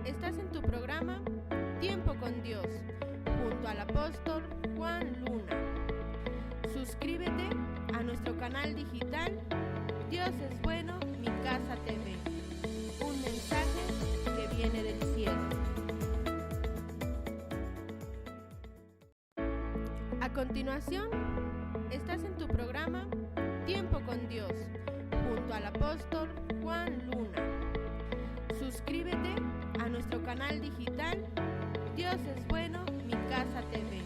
Estás en tu programa Tiempo con Dios, junto al apóstol Juan Luna. Suscríbete a nuestro canal digital Dios es bueno, mi casa TV. Un mensaje que viene del cielo. A continuación, estás en tu programa Tiempo con Dios, junto al apóstol Juan Luna. Suscríbete a nuestro canal digital Dios es bueno, mi casa TV.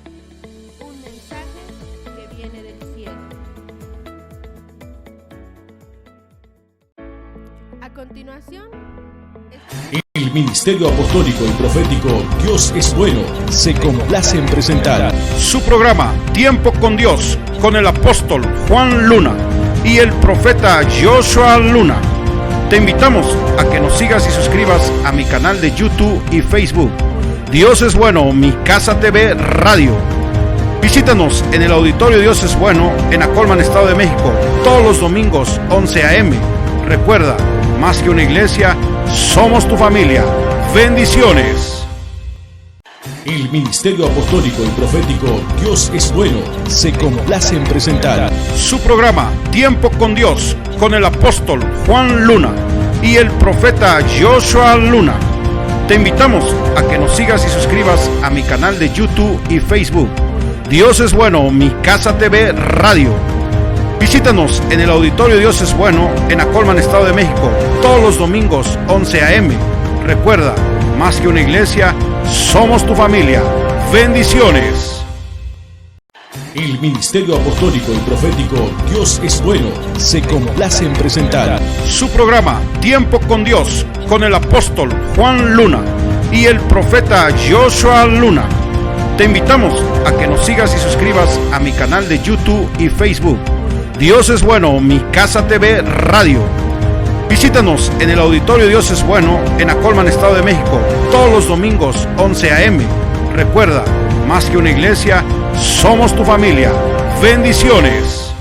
Un mensaje que viene del cielo. A continuación, el Ministerio Apostólico y Profético Dios es Bueno se complace en presentar su programa Tiempo con Dios, con el apóstol Juan Luna y el profeta Joshua Luna. Te invitamos a que nos sigas y suscribas a mi canal de YouTube y Facebook, Dios es Bueno, mi casa TV Radio. Visítanos en el auditorio Dios es Bueno en Acolman, Estado de México, todos los domingos 11 a.m. Recuerda, más que una iglesia, somos tu familia. Bendiciones. El Ministerio Apostólico y Profético Dios es Bueno se complace en presentar su programa Tiempo con Dios, con el apóstol Juan Luna y el profeta Joshua Luna. Te invitamos a que nos sigas y suscribas a mi canal de YouTube y Facebook, Dios es Bueno, mi casa TV Radio. Visítanos en el auditorio Dios es Bueno en Acolman, Estado de México, todos los domingos 11 a.m. Recuerda, más que una iglesia, somos tu familia. Bendiciones. El Ministerio Apostólico y Profético Dios es Bueno se complace en presentar su programa Tiempo con Dios, con el apóstol Juan Luna y el profeta Joshua Luna. Te invitamos a que nos sigas y suscribas a mi canal de YouTube y Facebook, Dios es Bueno, mi casa TV Radio. Visítanos en el auditorio Dios es Bueno en Acolman, Estado de México, todos los domingos 11 a.m. Recuerda, más que una iglesia, somos tu familia. Bendiciones.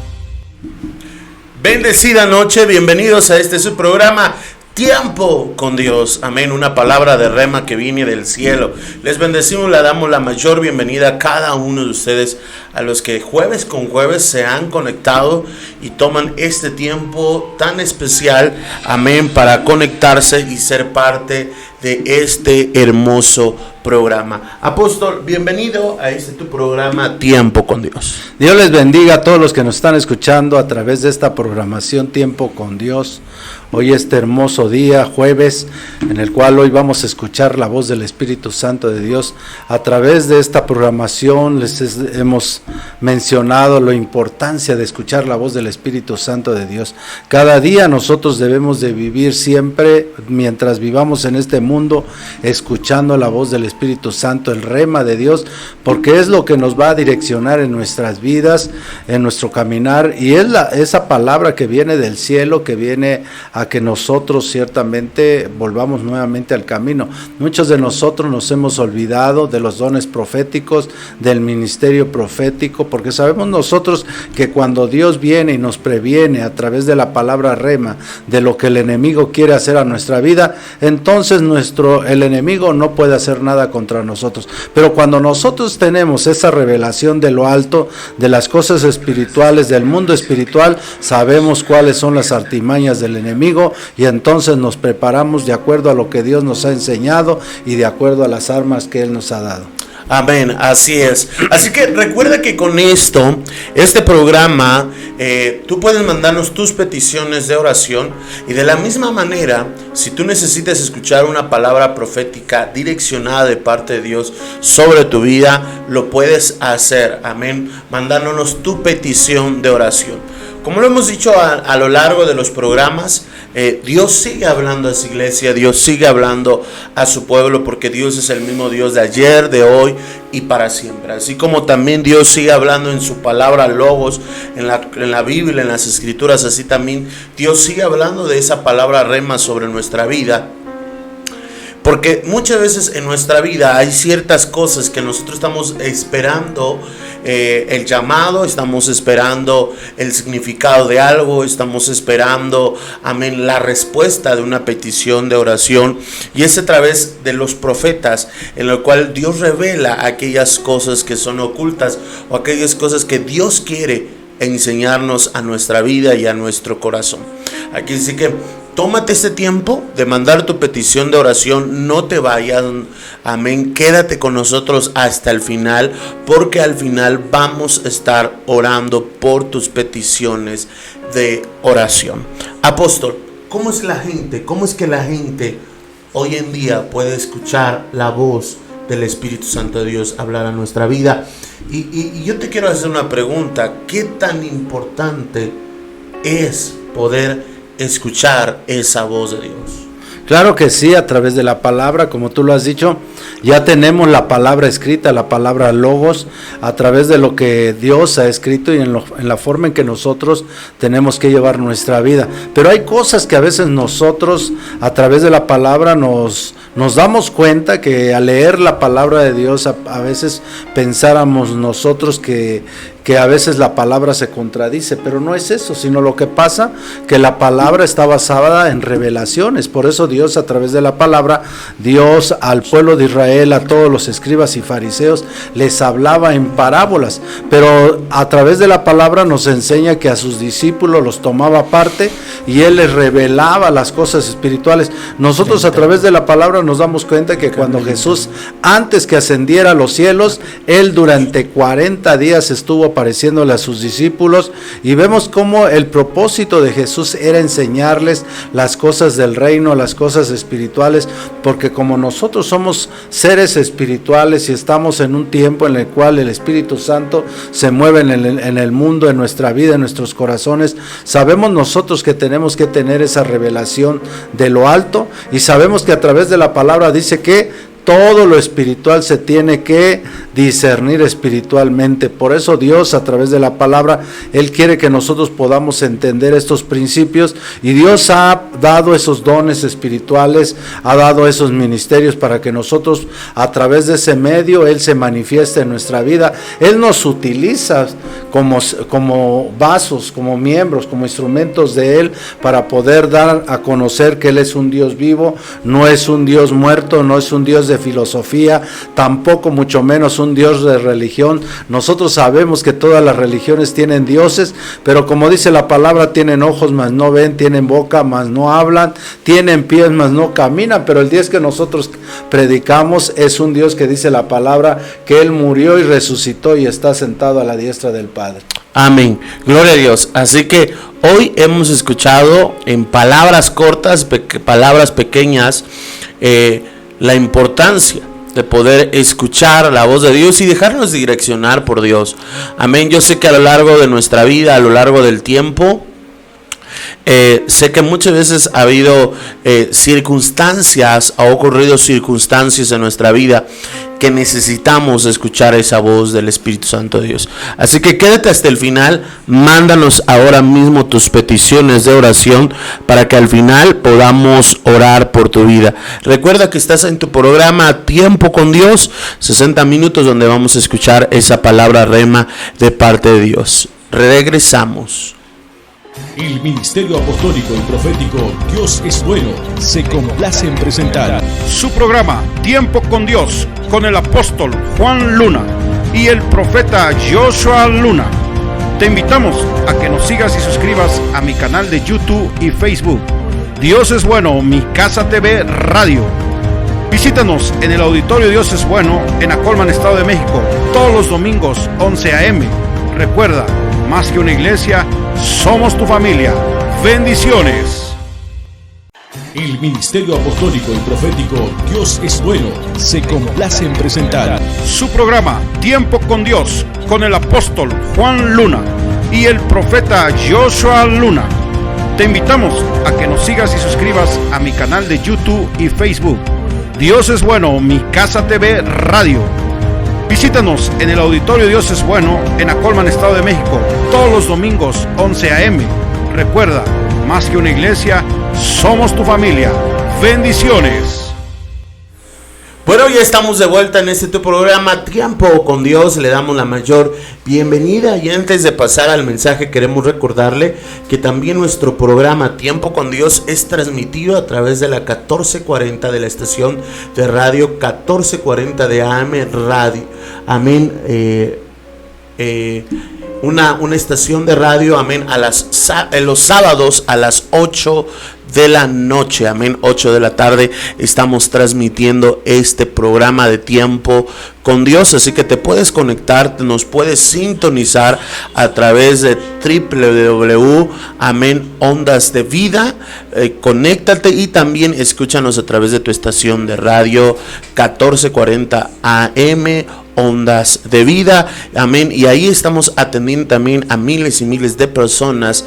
Bendecida noche, bienvenidos a este su programa Tiempo con Dios, amén, una palabra de rema que viene del cielo. Les bendecimos, le damos la mayor bienvenida a cada uno de ustedes, a los que jueves con jueves se han conectado y toman este tiempo tan especial, amén, para conectarse y ser parte de este hermoso programa. Apóstol, bienvenido a este tu programa Tiempo con Dios. Dios les bendiga a todos los que nos están escuchando a través de esta programación Tiempo con Dios. Hoy este hermoso día, jueves, en el cual hoy vamos a escuchar la voz del Espíritu Santo de Dios. A través de esta programación hemos mencionado la importancia de escuchar la voz del Espíritu Santo de Dios. Cada día nosotros debemos de vivir siempre, mientras vivamos en este mundo, escuchando la voz del Espíritu Santo, el rema de Dios, porque es lo que nos va a direccionar en nuestras vidas, en nuestro caminar, y es esa palabra que viene del cielo, que viene a que nosotros ciertamente volvamos nuevamente al camino. Muchos de nosotros nos hemos olvidado de los dones proféticos, del ministerio profético, porque sabemos nosotros que cuando Dios viene y nos previene a través de la palabra rema de lo que el enemigo quiere hacer a nuestra vida, entonces el enemigo no puede hacer nada contra nosotros. Pero cuando nosotros tenemos esa revelación de lo alto, de las cosas espirituales, del mundo espiritual, sabemos cuáles son las artimañas del enemigo, y entonces nos preparamos de acuerdo a lo que Dios nos ha enseñado y de acuerdo a las armas que Él nos ha dado. Amén, así es. Así que recuerda que con este programa, tú puedes mandarnos tus peticiones de oración, y de la misma manera, si tú necesitas escuchar una palabra profética direccionada de parte de Dios sobre tu vida, lo puedes hacer, amén, mandándonos tu petición de oración. Como lo hemos dicho a lo largo de los programas, Dios sigue hablando a su iglesia, Dios sigue hablando a su pueblo, porque Dios es el mismo Dios de ayer, de hoy y para siempre. Así como también Dios sigue hablando en su palabra logos, en la Biblia, en las Escrituras, así también Dios sigue hablando de esa palabra rema sobre nuestra vida. Porque muchas veces en nuestra vida hay ciertas cosas que nosotros estamos esperando el llamado, estamos esperando el significado de algo, estamos esperando, amén, la respuesta de una petición de oración, y es a través de los profetas en lo cual Dios revela aquellas cosas que son ocultas o aquellas cosas que Dios quiere enseñarnos a nuestra vida y a nuestro corazón. Aquí sí que tómate este tiempo de mandar tu petición de oración, no te vayas, amén, quédate con nosotros hasta el final, porque al final vamos a estar orando por tus peticiones de oración. Apóstol, ¿cómo es la gente? ¿Cómo es que la gente hoy en día puede escuchar la voz del Espíritu Santo de Dios hablar a nuestra vida? Y yo te quiero hacer una pregunta: ¿qué tan importante es poder escuchar esa voz de Dios? Claro que sí, a través de la palabra, como tú lo has dicho, ya tenemos la palabra escrita, la palabra logos, a través de lo que Dios ha escrito y en la forma en que nosotros tenemos que llevar nuestra vida. Pero hay cosas que a veces nosotros, a través de la palabra, nos damos cuenta que al leer la palabra de Dios, a veces pensáramos nosotros que a veces la palabra se contradice, pero no es eso, sino lo que pasa, que la palabra está basada en revelaciones. Por eso Dios, a través de la palabra, Dios al pueblo de Israel, a todos los escribas y fariseos, les hablaba en parábolas, pero a través de la palabra nos enseña que a sus discípulos los tomaba aparte y Él les revelaba las cosas espirituales. Nosotros a través de la palabra nos damos cuenta que cuando Jesús, antes que ascendiera a los cielos, Él durante 40 días estuvo apareciéndole a sus discípulos, y vemos cómo el propósito de Jesús era enseñarles las cosas del reino, las cosas espirituales, porque como nosotros somos seres espirituales y estamos en un tiempo en el cual el Espíritu Santo se mueve en el mundo, en nuestra vida, en nuestros corazones, sabemos nosotros que tenemos que tener esa revelación de lo alto, y sabemos que a través de la palabra dice que todo lo espiritual se tiene que discernir espiritualmente. Por eso Dios, a través de la palabra, Él quiere que nosotros podamos entender estos principios, y Dios ha dado esos dones espirituales, ha dado esos ministerios para que nosotros, a través de ese medio, Él se manifieste en nuestra vida. Él nos utiliza como vasos, como miembros, como instrumentos de Él, para poder dar a conocer que Él es un Dios vivo, no es un Dios muerto, no es un Dios de filosofía, tampoco mucho menos un Dios de religión. Nosotros sabemos que todas las religiones tienen dioses, pero como dice la palabra, tienen ojos mas no ven, tienen boca mas no hablan, tienen pies mas no caminan, pero el Dios que nosotros predicamos es un Dios que dice la palabra que Él murió y resucitó y está sentado a la diestra del Padre. Amén, gloria a Dios. Así que hoy hemos escuchado en palabras cortas, palabras pequeñas, la importancia de poder escuchar la voz de Dios y dejarnos direccionar por Dios. Amén. Yo sé que a lo largo de nuestra vida, a lo largo del tiempo, sé que muchas veces ha habido circunstancias, ha ocurrido circunstancias en nuestra vida que necesitamos escuchar esa voz del Espíritu Santo de Dios. Así que quédate hasta el final, mándanos ahora mismo tus peticiones de oración para que al final podamos orar por tu vida. Recuerda que estás en tu programa Tiempo con Dios, 60 minutos donde vamos a escuchar esa palabra rema de parte de Dios. Regresamos. El Ministerio Apostólico y Profético Dios es Bueno se complace en presentar Su programa Tiempo con Dios, con el apóstol Juan Luna y el profeta Joshua Luna. Te invitamos a que nos sigas y suscribas a mi canal de YouTube y Facebook, Dios es Bueno, Mi Casa TV Radio. Visítanos en el Auditorio Dios es Bueno en Acolman, Estado de México, todos los domingos 11 a.m. Recuerda, más que una iglesia, somos tu familia. Bendiciones. El Ministerio Apostólico y Profético Dios es Bueno se complace en presentar Su programa Tiempo con Dios, con el apóstol Juan Luna y el profeta Joshua Luna. Te invitamos a que nos sigas y suscribas a mi canal de YouTube y Facebook, Dios es Bueno, Mi Casa TV Radio. Visítanos en el Auditorio Dios es Bueno en Acolman, Estado de México, todos los domingos 11 a.m. Recuerda, más que una iglesia, somos tu familia. Bendiciones. Bueno, ya estamos de vuelta en este tu programa Tiempo con Dios. Le damos la mayor bienvenida y antes de pasar al mensaje queremos recordarle que también nuestro programa Tiempo con Dios es transmitido a través de la 1440 de la estación de radio 1440 de AM Radio. Amén. Una estación de radio, amén, los sábados a las 8 de la noche, amén, 8 de la tarde estamos transmitiendo este programa de Tiempo con Dios, así que te puedes conectar, nos puedes sintonizar a través de www.amén Ondas de Vida, conéctate y también escúchanos a través de tu estación de radio 1440 AM Ondas de Vida, amén, y ahí estamos atendiendo también a miles y miles de personas,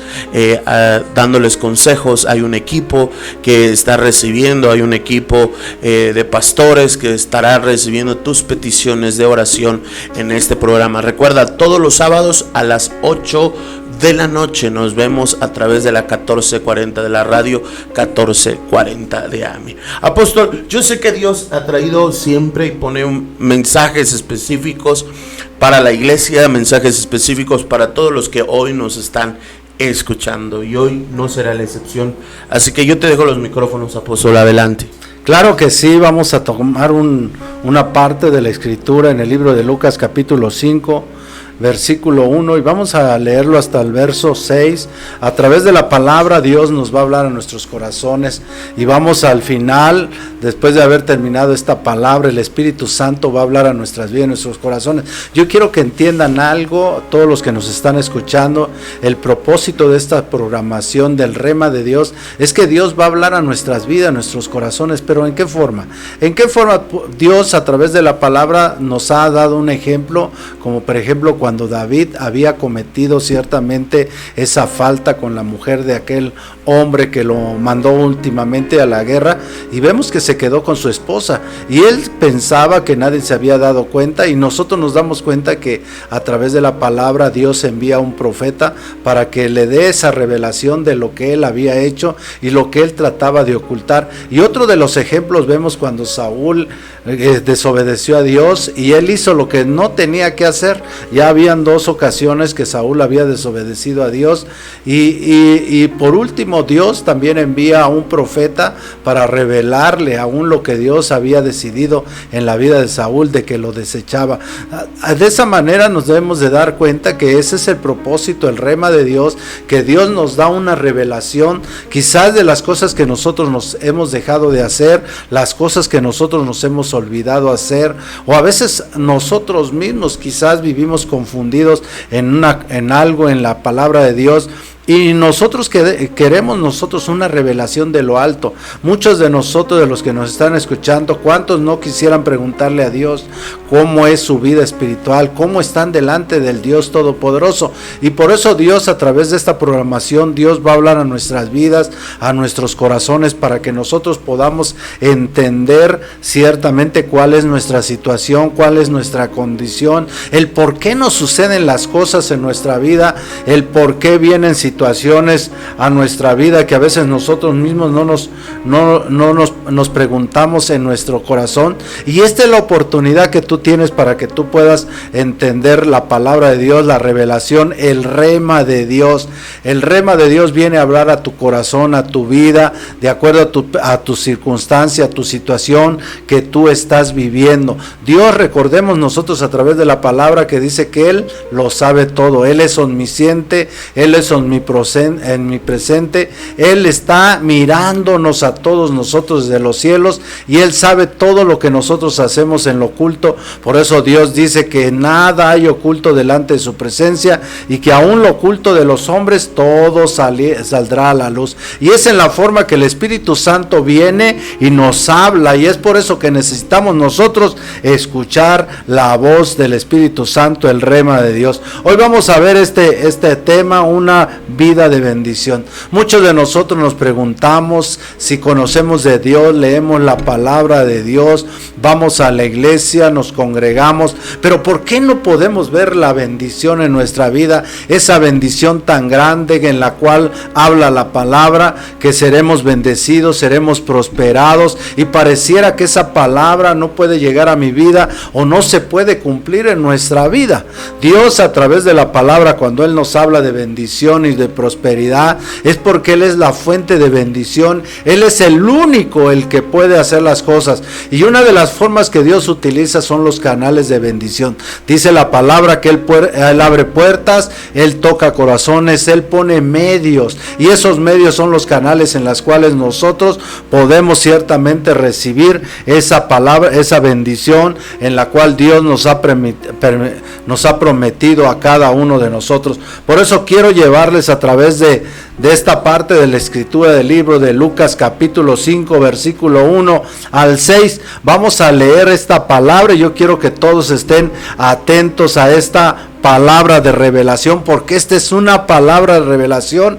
dándoles consejos. Hay un equipo que está recibiendo, hay un equipo de pastores que estará recibiendo tus peticiones de oración en este programa. Recuerda, todos los sábados a las 8 de la noche nos vemos a través de la 1440 de la radio 1440 de AMI. Apóstol, yo sé que Dios ha traído siempre y pone mensajes específicos para la iglesia, mensajes específicos para todos los que hoy nos están escuchando, y hoy no será la excepción. Así que yo te dejo los micrófonos, apóstol, adelante. Claro que sí, vamos a tomar una parte de la escritura en el libro de Lucas capítulo 5, versículo 1, y vamos a leerlo hasta el verso 6. A través de la palabra Dios nos va a hablar a nuestros corazones, y vamos al final, después de haber terminado esta palabra, el Espíritu Santo va a hablar a nuestras vidas, a nuestros corazones. Yo quiero que entiendan algo, todos los que nos están escuchando. El propósito de esta programación del Rema de Dios es que Dios va a hablar a nuestras vidas, a nuestros corazones. Pero ¿en qué forma? ¿En qué forma Dios a través de la palabra nos ha dado un ejemplo? Como por ejemplo cuando David había cometido ciertamente esa falta con la mujer de aquel hombre que lo mandó últimamente a la guerra, y vemos que se quedó con su esposa, y él pensaba que nadie se había dado cuenta, y nosotros nos damos cuenta que a través de la palabra Dios envía a un profeta para que le dé esa revelación de lo que él había hecho y lo que él trataba de ocultar. Y otro de los ejemplos vemos cuando Saúl desobedeció a Dios y él hizo lo que no tenía que hacer. Ya habían dos ocasiones que Saúl había desobedecido a Dios, y por último Dios también envía a un profeta para revelarle aún lo que Dios había decidido en la vida de Saúl, de que lo desechaba. De esa manera nos debemos de dar cuenta que ese es el propósito, el rema de Dios, que Dios nos da una revelación quizás de las cosas que nosotros nos hemos dejado de hacer, las cosas que nosotros nos hemos olvidado hacer, o a veces nosotros mismos quizás vivimos confundidos en algo en la palabra de Dios. Y nosotros queremos una revelación de lo alto. Muchos de nosotros, de los que nos están escuchando, ¿cuántos no quisieran preguntarle a Dios cómo es su vida espiritual, cómo están delante del Dios Todopoderoso? Y por eso Dios, a través de esta programación, Dios va a hablar a nuestras vidas, a nuestros corazones, para que nosotros podamos entender ciertamente cuál es nuestra situación, cuál es nuestra condición, el por qué nos suceden las cosas en nuestra vida, el por qué vienen situaciones a nuestra vida que a veces nosotros mismos no nos preguntamos en nuestro corazón. Y esta es la oportunidad que tú tienes para que tú puedas entender la palabra de Dios, la revelación, el rema de Dios. El rema de Dios viene a hablar a tu corazón, a tu vida, de acuerdo a tu circunstancia, a tu situación que tú estás viviendo. Dios, recordemos nosotros a través de la palabra que dice que Él lo sabe todo. Él es omnisciente, Él es omnipotente en mi presente. Él está mirándonos a todos nosotros desde los cielos, y Él sabe todo lo que nosotros hacemos en lo oculto. Por eso Dios dice que nada hay oculto delante de su presencia, y que aún lo oculto de los hombres todo saldrá a la luz. Y es en la forma que el Espíritu Santo viene y nos habla, y es por eso que necesitamos nosotros escuchar la voz del Espíritu Santo, el rema de Dios. Hoy vamos a ver este tema, una vida de bendición. Muchos de nosotros nos preguntamos si conocemos de Dios, leemos la palabra de Dios, vamos a la iglesia, nos congregamos, pero ¿por qué no podemos ver la bendición en nuestra vida? Esa bendición tan grande en la cual habla la palabra, que seremos bendecidos, seremos prosperados, y pareciera que esa palabra no puede llegar a mi vida o no se puede cumplir en nuestra vida. Dios, a través de la palabra, cuando Él nos habla de bendición y de prosperidad, es porque Él es la fuente de bendición. Él es el único el que puede hacer las cosas, y una de las formas que Dios utiliza son los canales de bendición. Dice la palabra que Él abre puertas, Él toca corazones, Él pone medios, y esos medios son los canales en los cuales nosotros podemos ciertamente recibir esa palabra, esa bendición en la cual Dios nos ha prometido a cada uno de nosotros. Por eso quiero llevarles a través de esta parte de la escritura del libro de Lucas capítulo 5 versículo 1 al 6. Vamos a leer esta palabra, y yo quiero que todos estén atentos a esta palabra de revelación, porque esta es una palabra de revelación,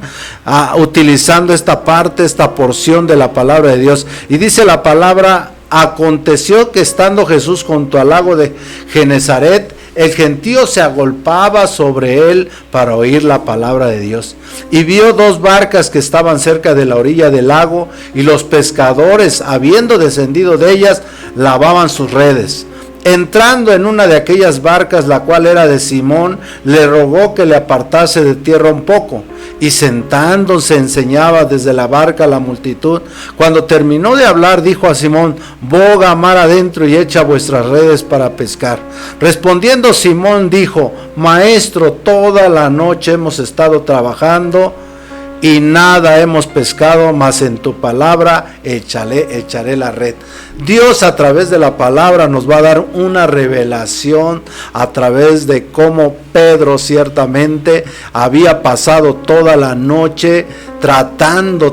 utilizando esta parte, esta porción de la palabra de Dios. Y dice la palabra: aconteció que estando Jesús junto al lago de Genezaret, el gentío se agolpaba sobre él para oír la palabra de Dios. Y vio dos barcas que estaban cerca de la orilla del lago, y los pescadores, habiendo descendido de ellas, lavaban sus redes. Entrando en una de aquellas barcas, la cual era de Simón, le rogó que le apartase de tierra un poco, y sentándose enseñaba desde la barca a la multitud. Cuando terminó de hablar, dijo a Simón: boga mar adentro y echa vuestras redes para pescar. Respondiendo Simón dijo: Maestro, toda la noche hemos estado trabajando y nada hemos pescado, mas en tu palabra echaré la red. Dios, a través de la palabra, nos va a dar una revelación a través de cómo Pedro ciertamente había pasado toda la noche tratando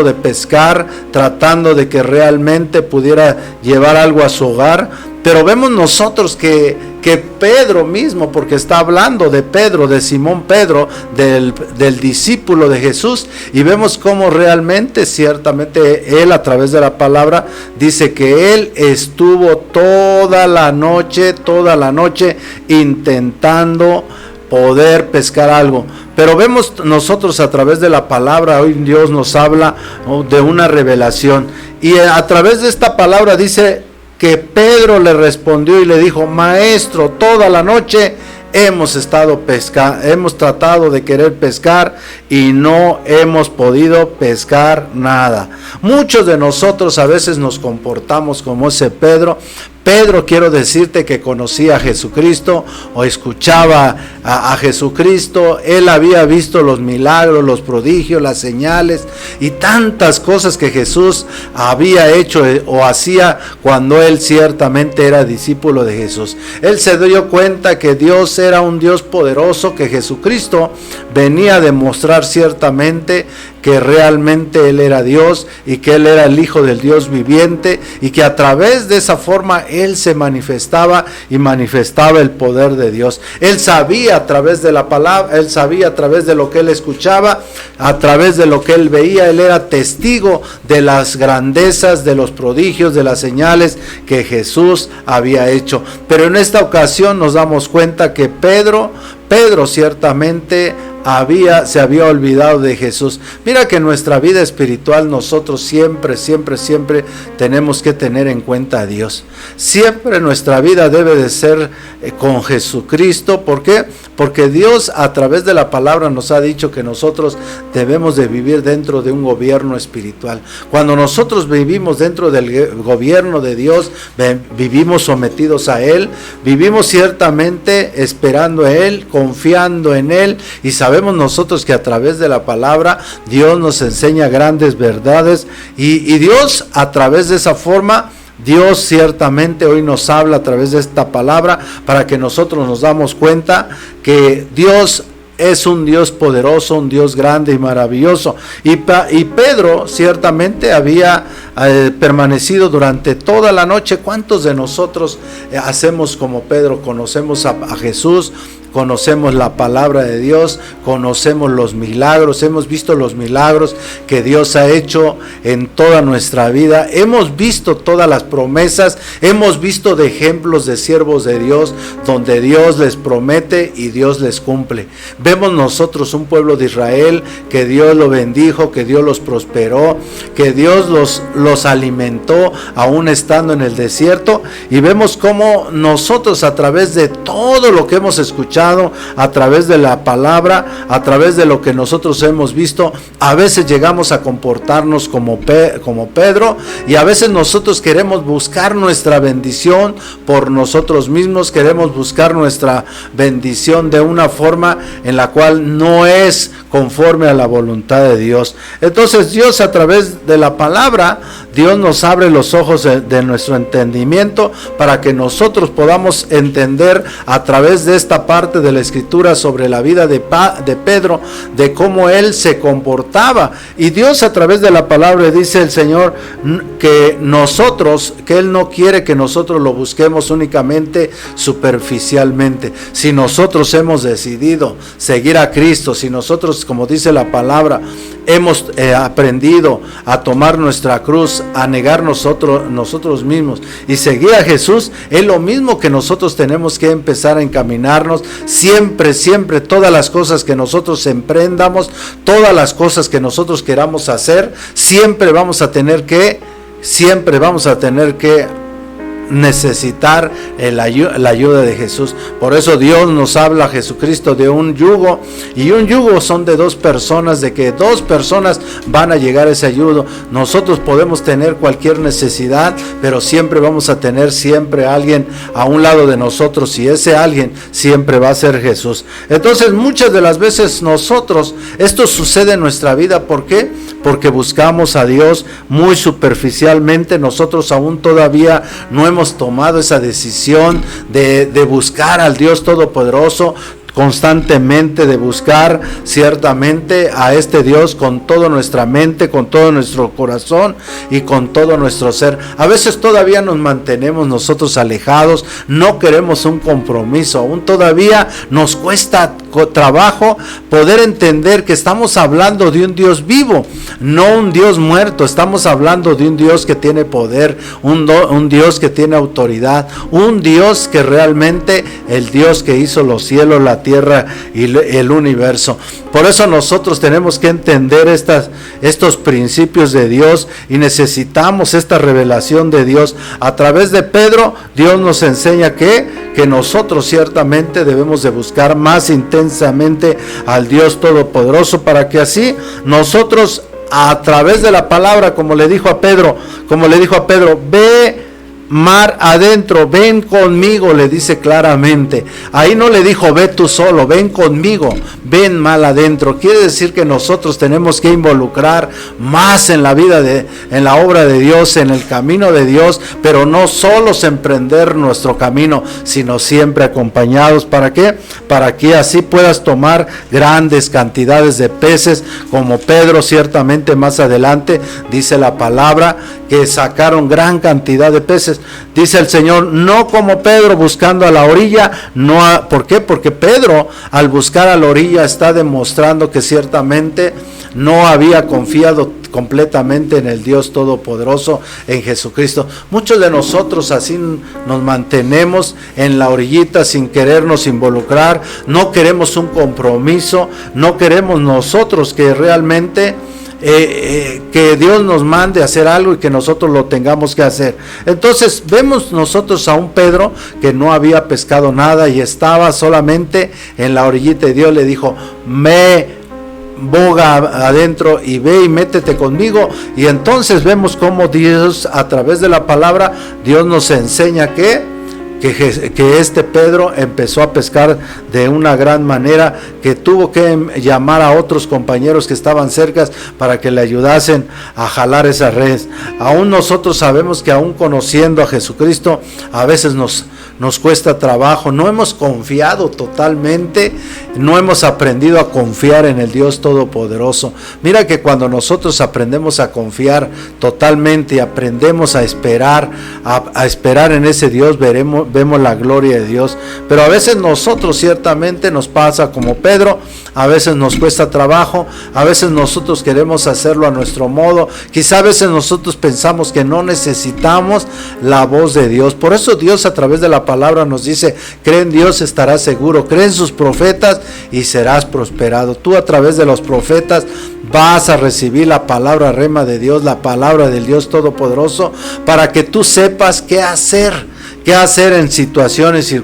de pescar, tratando de que realmente pudiera llevar algo a su hogar. Pero vemos nosotros que Pedro mismo, porque está hablando de Pedro, de Simón Pedro, del discípulo de Jesús, y vemos cómo realmente, ciertamente, él, a través de la palabra, dice que él estuvo toda la noche intentando poder pescar algo. Pero vemos nosotros a través de la palabra, hoy Dios nos habla de una revelación, y a través de esta palabra dice que Pedro le respondió y le dijo: Maestro, toda la noche hemos tratado de querer pescar y no hemos podido pescar nada. Muchos de nosotros a veces nos comportamos como ese Pedro. Pedro, quiero decirte que conocía a Jesucristo, o escuchaba a Jesucristo. Él había visto los milagros, los prodigios, las señales y tantas cosas que Jesús había hecho o hacía cuando él ciertamente era discípulo de Jesús. Él se dio cuenta que Dios era un Dios poderoso, que Jesucristo venía a demostrar ciertamente que realmente Él era Dios y que Él era el Hijo del Dios viviente, y que a través de esa forma Él se manifestaba y manifestaba el poder de Dios. Él sabía a través de la palabra, Él sabía a través de lo que Él escuchaba, a través de lo que Él veía. Él era testigo de las grandezas, de los prodigios, de las señales que Jesús había hecho. Pero en esta ocasión nos damos cuenta que Pedro ciertamente se había olvidado de Jesús. Mira que en nuestra vida espiritual nosotros siempre tenemos que tener en cuenta a Dios. Siempre nuestra vida debe de ser con Jesucristo. ¿Por qué? Porque Dios, a través de la palabra, nos ha dicho que nosotros debemos de vivir dentro de un gobierno espiritual. Cuando nosotros vivimos dentro del gobierno de Dios, vivimos sometidos a Él, vivimos ciertamente esperando a Él, confiando en Él, y sabemos nosotros que a través de la palabra Dios nos enseña grandes verdades, y Dios, a través de esa forma, Dios ciertamente hoy nos habla a través de esta palabra, para que nosotros nos damos cuenta que Dios es un Dios poderoso, un Dios grande y maravilloso. Y Pedro ciertamente había permanecido durante toda la noche. ¿Cuántos de nosotros hacemos como Pedro? Conocemos a Jesús, conocemos la palabra de Dios, conocemos los milagros, hemos visto los milagros que Dios ha hecho en toda nuestra vida, hemos visto todas las promesas, hemos visto de ejemplos de siervos de Dios donde Dios les promete y Dios les cumple. Vemos nosotros un pueblo de Israel que Dios lo bendijo, que Dios los prosperó, que Dios los alimentó aún estando en el desierto, y vemos cómo nosotros a través de todo lo que hemos escuchado, a través de la palabra, a través de lo que nosotros hemos visto, a veces llegamos a comportarnos como Pedro, y a veces nosotros queremos buscar nuestra bendición por nosotros mismos, queremos buscar nuestra bendición de una forma en la cual no es conforme a la voluntad de Dios. Entonces Dios, a través de la palabra, Dios nos abre los ojos de nuestro entendimiento para que nosotros podamos entender a través de esta parte de la escritura sobre la vida de Pedro, de cómo él se comportaba. Y Dios, a través de la palabra, dice el Señor que Él no quiere que nosotros lo busquemos únicamente superficialmente. Si nosotros hemos decidido seguir a Cristo, si nosotros, como dice la palabra, hemos aprendido a tomar nuestra cruz, a negar nosotros mismos y seguir a Jesús, es lo mismo que nosotros tenemos que empezar a encaminarnos siempre, todas las cosas que nosotros emprendamos, todas las cosas que nosotros queramos hacer, siempre vamos a tener que necesitar la ayuda de Jesús. Por eso Dios nos habla, Jesucristo, de un yugo, y un yugo son de dos personas, de que dos personas van a llegar a ese ayudo. Nosotros podemos tener cualquier necesidad, pero siempre vamos a tener alguien a un lado de nosotros, y ese alguien siempre va a ser Jesús. Entonces, muchas de las veces esto sucede en nuestra vida. ¿Por qué? Porque buscamos a Dios muy superficialmente. Nosotros aún todavía no hemos tomado esa decisión de buscar al Dios Todopoderoso constantemente, de buscar ciertamente a este Dios con toda nuestra mente, con todo nuestro corazón y con todo nuestro ser. A veces todavía nos mantenemos nosotros alejados, no queremos un compromiso, aún todavía nos cuesta trabajo poder entender que estamos hablando de un Dios vivo, no un Dios muerto. Estamos hablando de un Dios que tiene poder, un Dios que tiene autoridad, un Dios que realmente, el Dios que hizo los cielos, la tierra y el universo. Por eso nosotros tenemos que entender estos principios de Dios, y necesitamos esta revelación de Dios. A través de Pedro, Dios nos enseña que nosotros ciertamente debemos de buscar más intensamente al Dios Todopoderoso, para que así nosotros, a través de la palabra, como le dijo a Pedro, ve mar adentro, ven conmigo, le dice claramente. Ahí no le dijo ve tú solo, ven conmigo, ven mal adentro. Quiere decir que nosotros tenemos que involucrar más en la vida en la obra de Dios, en el camino de Dios, pero no solos emprender nuestro camino, sino siempre acompañados. ¿Para qué? Para que así puedas tomar grandes cantidades de peces, como Pedro ciertamente más adelante dice la palabra que sacaron gran cantidad de peces. Dice el Señor, no como Pedro buscando a la orilla. ¿Por qué? Porque Pedro, al buscar a la orilla, está demostrando que ciertamente no había confiado completamente en el Dios Todopoderoso, en Jesucristo. Muchos de nosotros así nos mantenemos en la orillita sin querernos involucrar. No queremos un compromiso, no queremos nosotros que realmente que Dios nos mande a hacer algo y que nosotros lo tengamos que hacer. Entonces vemos nosotros a un Pedro que no había pescado nada y estaba solamente en la orillita, y Dios le dijo, boga adentro y ve y métete conmigo. Y entonces vemos cómo Dios, a través de la palabra, Dios nos enseña que este Pedro empezó a pescar de una gran manera, que tuvo que llamar a otros compañeros que estaban cerca para que le ayudasen a jalar esa red. Aún nosotros sabemos que aún conociendo a Jesucristo, a veces nos cuesta trabajo, no hemos confiado totalmente, no hemos aprendido a confiar en el Dios Todopoderoso. Mira que cuando nosotros aprendemos a confiar totalmente y aprendemos a esperar en ese Dios, vemos la gloria de Dios. Pero a veces nosotros ciertamente nos pasa como Pedro, a veces nos cuesta trabajo, a veces nosotros queremos hacerlo a nuestro modo, quizá a veces nosotros pensamos que no necesitamos la voz de Dios. Por eso Dios a través de la palabra nos dice: cree en Dios, estarás seguro, cree en sus profetas y serás prosperado. Tú a través de los profetas vas a recibir la palabra rema de Dios, la palabra del Dios Todopoderoso, para que tú sepas qué hacer en situaciones,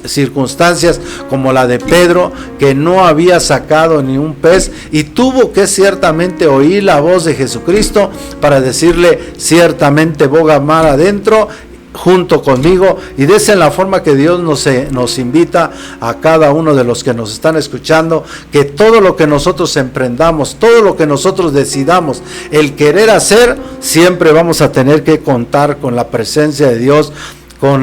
circunstancias como la de Pedro, que no había sacado ni un pez y tuvo que ciertamente oír la voz de Jesucristo para decirle: ciertamente boga mar adentro junto conmigo. Y de esa es la forma que Dios nos invita a cada uno de los que nos están escuchando, que todo lo que nosotros emprendamos, todo lo que nosotros decidamos el querer hacer, siempre vamos a tener que contar con la presencia de Dios, con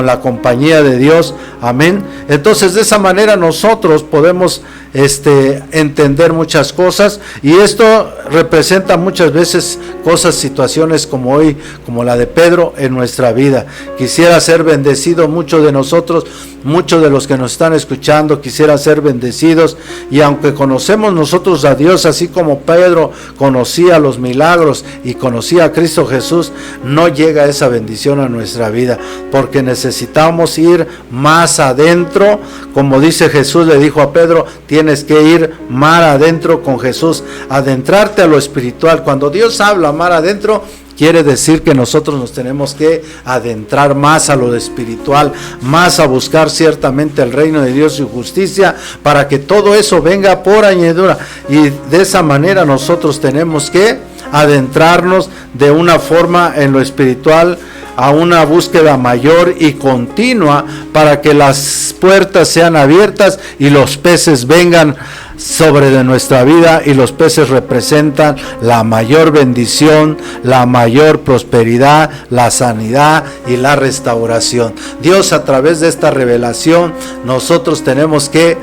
la compañía de Dios. Amén. Entonces de esa manera nosotros podemos entender muchas cosas, y esto representa muchas veces cosas, situaciones como hoy, como la de Pedro en nuestra vida. Quisiera ser bendecido, muchos de nosotros, muchos de los que nos están escuchando quisieran ser bendecidos, y aunque conocemos nosotros a Dios, así como Pedro conocía los milagros y conocía a Cristo Jesús, no llega esa bendición a nuestra vida, porque necesitamos ir más adentro. Como dice Jesús, le dijo a Pedro: tienes que ir mar adentro con Jesús, adentrarte a lo espiritual. Cuando Dios habla mar adentro, quiere decir que nosotros nos tenemos que adentrar más a lo espiritual, más a buscar ciertamente el reino de Dios y justicia, para que todo eso venga por añadidura. Y de esa manera nosotros tenemos que adentrarnos de una forma en lo espiritual, a una búsqueda mayor y continua, para que las puertas sean abiertas y los peces vengan sobre de nuestra vida, y los peces representan la mayor bendición, la mayor prosperidad, la sanidad y la restauración. Dios, a través de esta revelación, nosotros tenemos que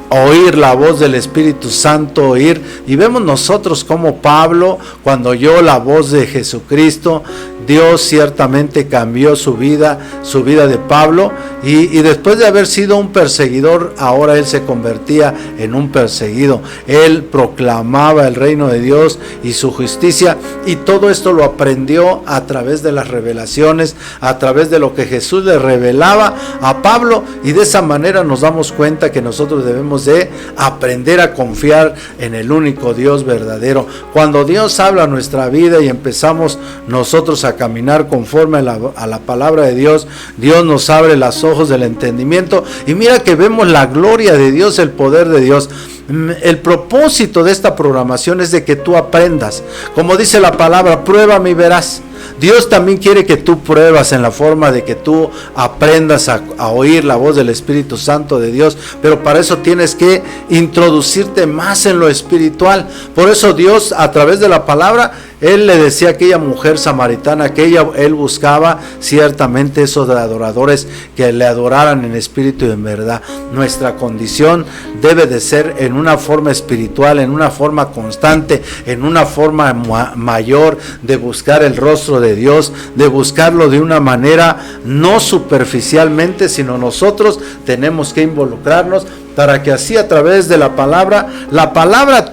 oír la voz del Espíritu Santo, oír, y vemos nosotros como Pablo, cuando oyó la voz de Jesucristo, Dios ciertamente cambió su vida de Pablo, y después de haber sido un perseguidor, ahora él se convertía en un perseguido. Él proclamaba el reino de Dios y su justicia, y todo esto lo aprendió a través de las revelaciones, a través de lo que Jesús le revelaba a Pablo, y de esa manera nos damos cuenta que nosotros debemos de aprender a confiar en el único Dios verdadero. Cuando Dios habla a nuestra vida y empezamos nosotros a caminar conforme a la palabra de Dios, Dios nos abre los ojos del entendimiento, y mira que vemos la gloria de Dios, el poder de Dios. El propósito de esta programación es de que tú aprendas, como dice la palabra: pruébame y verás. Dios también quiere que tú pruebas en la forma de que tú aprendas a oír la voz del Espíritu Santo de Dios, pero para eso tienes que introducirte más en lo espiritual. Por eso Dios, a través de la palabra, Él le decía a aquella mujer samaritana que Él buscaba ciertamente esos adoradores que le adoraran en espíritu y en verdad. Nuestra condición debe de ser en una forma espiritual, en una forma constante, en una forma mayor de buscar el rostro de Dios, de buscarlo de una manera no superficialmente, sino nosotros tenemos que involucrarnos, para que así, a través de la palabra,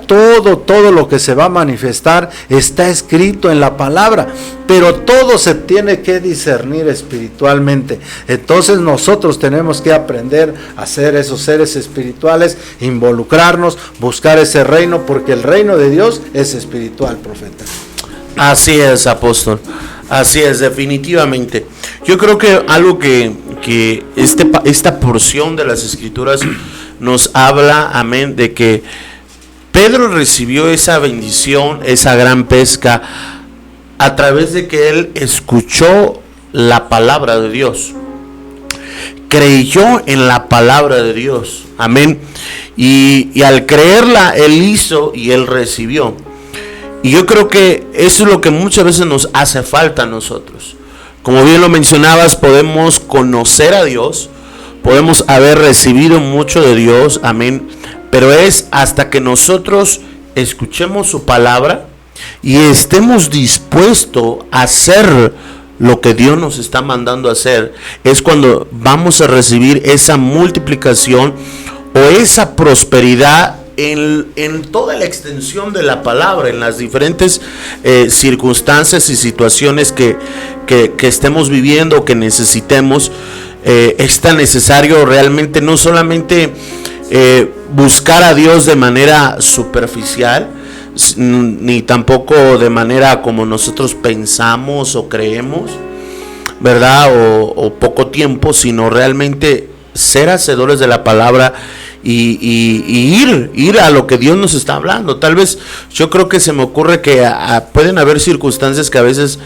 todo lo que se va a manifestar está escrito en la palabra, pero todo se tiene que discernir espiritualmente. Entonces nosotros tenemos que aprender a ser esos seres espirituales, involucrarnos, buscar ese reino, porque el reino de Dios es espiritual, profeta. Así es, apóstol. Así es, definitivamente. Yo creo que algo que esta porción de las Escrituras nos habla, amén, de que Pedro recibió esa bendición, esa gran pesca, a través de que él escuchó la palabra de Dios, creyó en la palabra de Dios, amén, y al creerla, él hizo y él recibió. Y yo creo que eso es lo que muchas veces nos hace falta a nosotros. Como bien lo mencionabas, podemos conocer a Dios, podemos haber recibido mucho de Dios, amén, pero es hasta que nosotros escuchemos su palabra y estemos dispuestos a hacer lo que Dios nos está mandando a hacer, es cuando vamos a recibir esa multiplicación o esa prosperidad en toda la extensión de la palabra, en las diferentes circunstancias y situaciones que estemos viviendo o que necesitemos. Es tan necesario realmente no solamente buscar a Dios de manera superficial, ni tampoco de manera como nosotros pensamos o creemos, ¿verdad? O poco tiempo, sino realmente ser hacedores de la palabra y ir a lo que Dios nos está hablando. Tal vez yo creo que se me ocurre que pueden haber circunstancias que a veces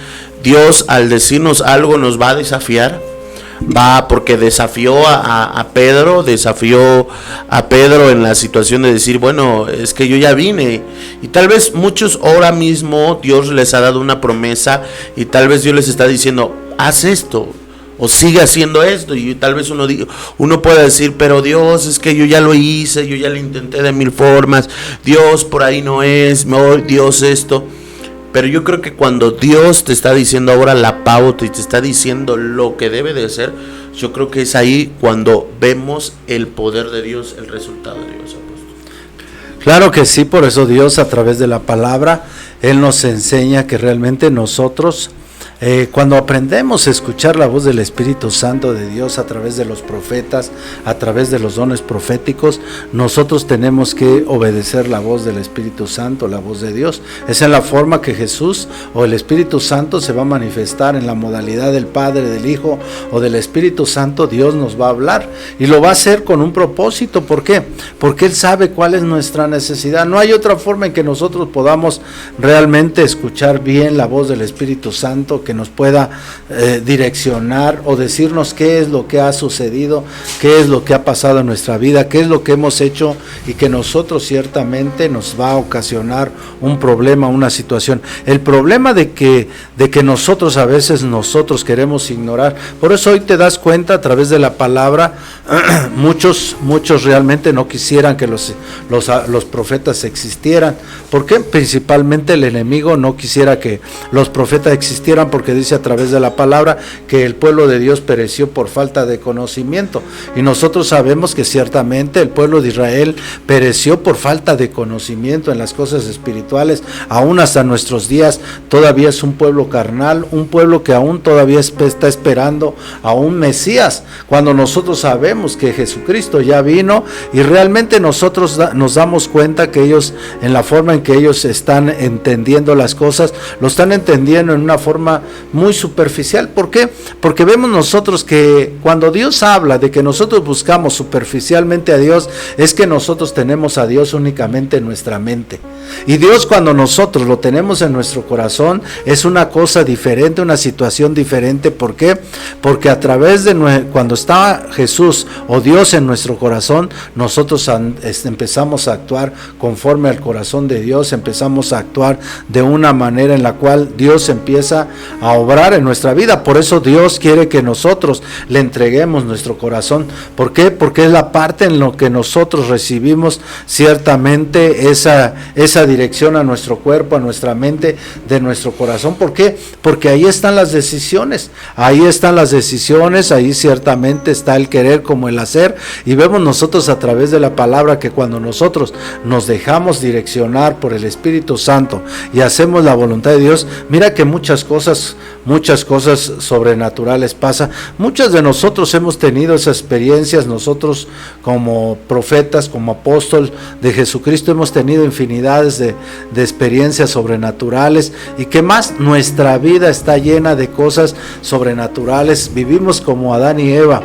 Dios, al decirnos algo, nos va a desafiar. Porque desafió a Pedro en la situación de decir, bueno, es que yo ya vine. Y tal vez muchos ahora mismo Dios les ha dado una promesa y tal vez Dios les está diciendo, haz esto o sigue haciendo esto. Y tal vez uno pueda decir, pero Dios, es que yo ya lo hice, yo ya lo intenté de 1000 formas, Dios por ahí no es, Dios esto. Pero yo creo que cuando Dios te está diciendo ahora la pauta y te está diciendo lo que debe de ser, yo creo que es ahí cuando vemos el poder de Dios, el resultado de Dios, apóstol. Claro que sí, por eso Dios a través de la palabra, Él nos enseña que realmente nosotros, cuando aprendemos a escuchar la voz del Espíritu Santo de Dios a través de los profetas, a través de los dones proféticos, nosotros tenemos que obedecer la voz del Espíritu Santo, la voz de Dios. Esa es la forma que Jesús o el Espíritu Santo se va a manifestar en la modalidad del Padre, del Hijo o del Espíritu Santo. Dios nos va a hablar y lo va a hacer con un propósito. ¿Por qué? Porque Él sabe cuál es nuestra necesidad. No hay otra forma en que nosotros podamos realmente escuchar bien la voz del Espíritu Santo, que nos pueda direccionar o decirnos qué es lo que ha sucedido, qué es lo que ha pasado en nuestra vida, qué es lo que hemos hecho y que nosotros ciertamente nos va a ocasionar un problema, una situación. El problema de que nosotros a veces queremos ignorar. Por eso hoy te das cuenta a través de la palabra, muchos realmente no quisieran que los profetas existieran. ¿Por qué? Principalmente el enemigo no quisiera que los profetas existieran, porque dice a través de la palabra que el pueblo de Dios pereció por falta de conocimiento, y nosotros sabemos que ciertamente el pueblo de Israel pereció por falta de conocimiento en las cosas espirituales. Aún hasta nuestros días todavía es un pueblo carnal, un pueblo que aún todavía está esperando a un Mesías, cuando nosotros sabemos que Jesucristo ya vino, y realmente nosotros nos damos cuenta que ellos, en la forma en que ellos están entendiendo las cosas, lo están entendiendo en una forma muy superficial. ¿Por qué? Porque vemos nosotros que cuando Dios habla de que nosotros buscamos superficialmente a Dios, es que nosotros tenemos a Dios únicamente en nuestra mente. Y Dios, cuando nosotros lo tenemos en nuestro corazón, es una cosa diferente, una situación diferente. ¿Por qué? Porque a través de cuando está Jesús o Dios en nuestro corazón, nosotros empezamos a actuar conforme al corazón de Dios, empezamos a actuar de una manera en la cual Dios empieza a obrar en nuestra vida. Por eso Dios quiere que nosotros le entreguemos nuestro corazón. ¿Por qué? Porque es la parte en lo que nosotros recibimos ciertamente esa dirección a nuestro cuerpo, a nuestra mente, de nuestro corazón. ¿Por qué? Porque ahí están las decisiones, ahí ciertamente está el querer como el hacer, y vemos nosotros a través de la palabra que cuando nosotros nos dejamos direccionar por el Espíritu Santo y hacemos la voluntad de Dios, mira que muchas cosas sobrenaturales pasan. Muchos de nosotros hemos tenido esas experiencias, nosotros como profetas, como apóstoles de Jesucristo, hemos tenido infinidades de experiencias sobrenaturales, y que más, nuestra vida está llena de cosas sobrenaturales. Vivimos como Adán y Eva.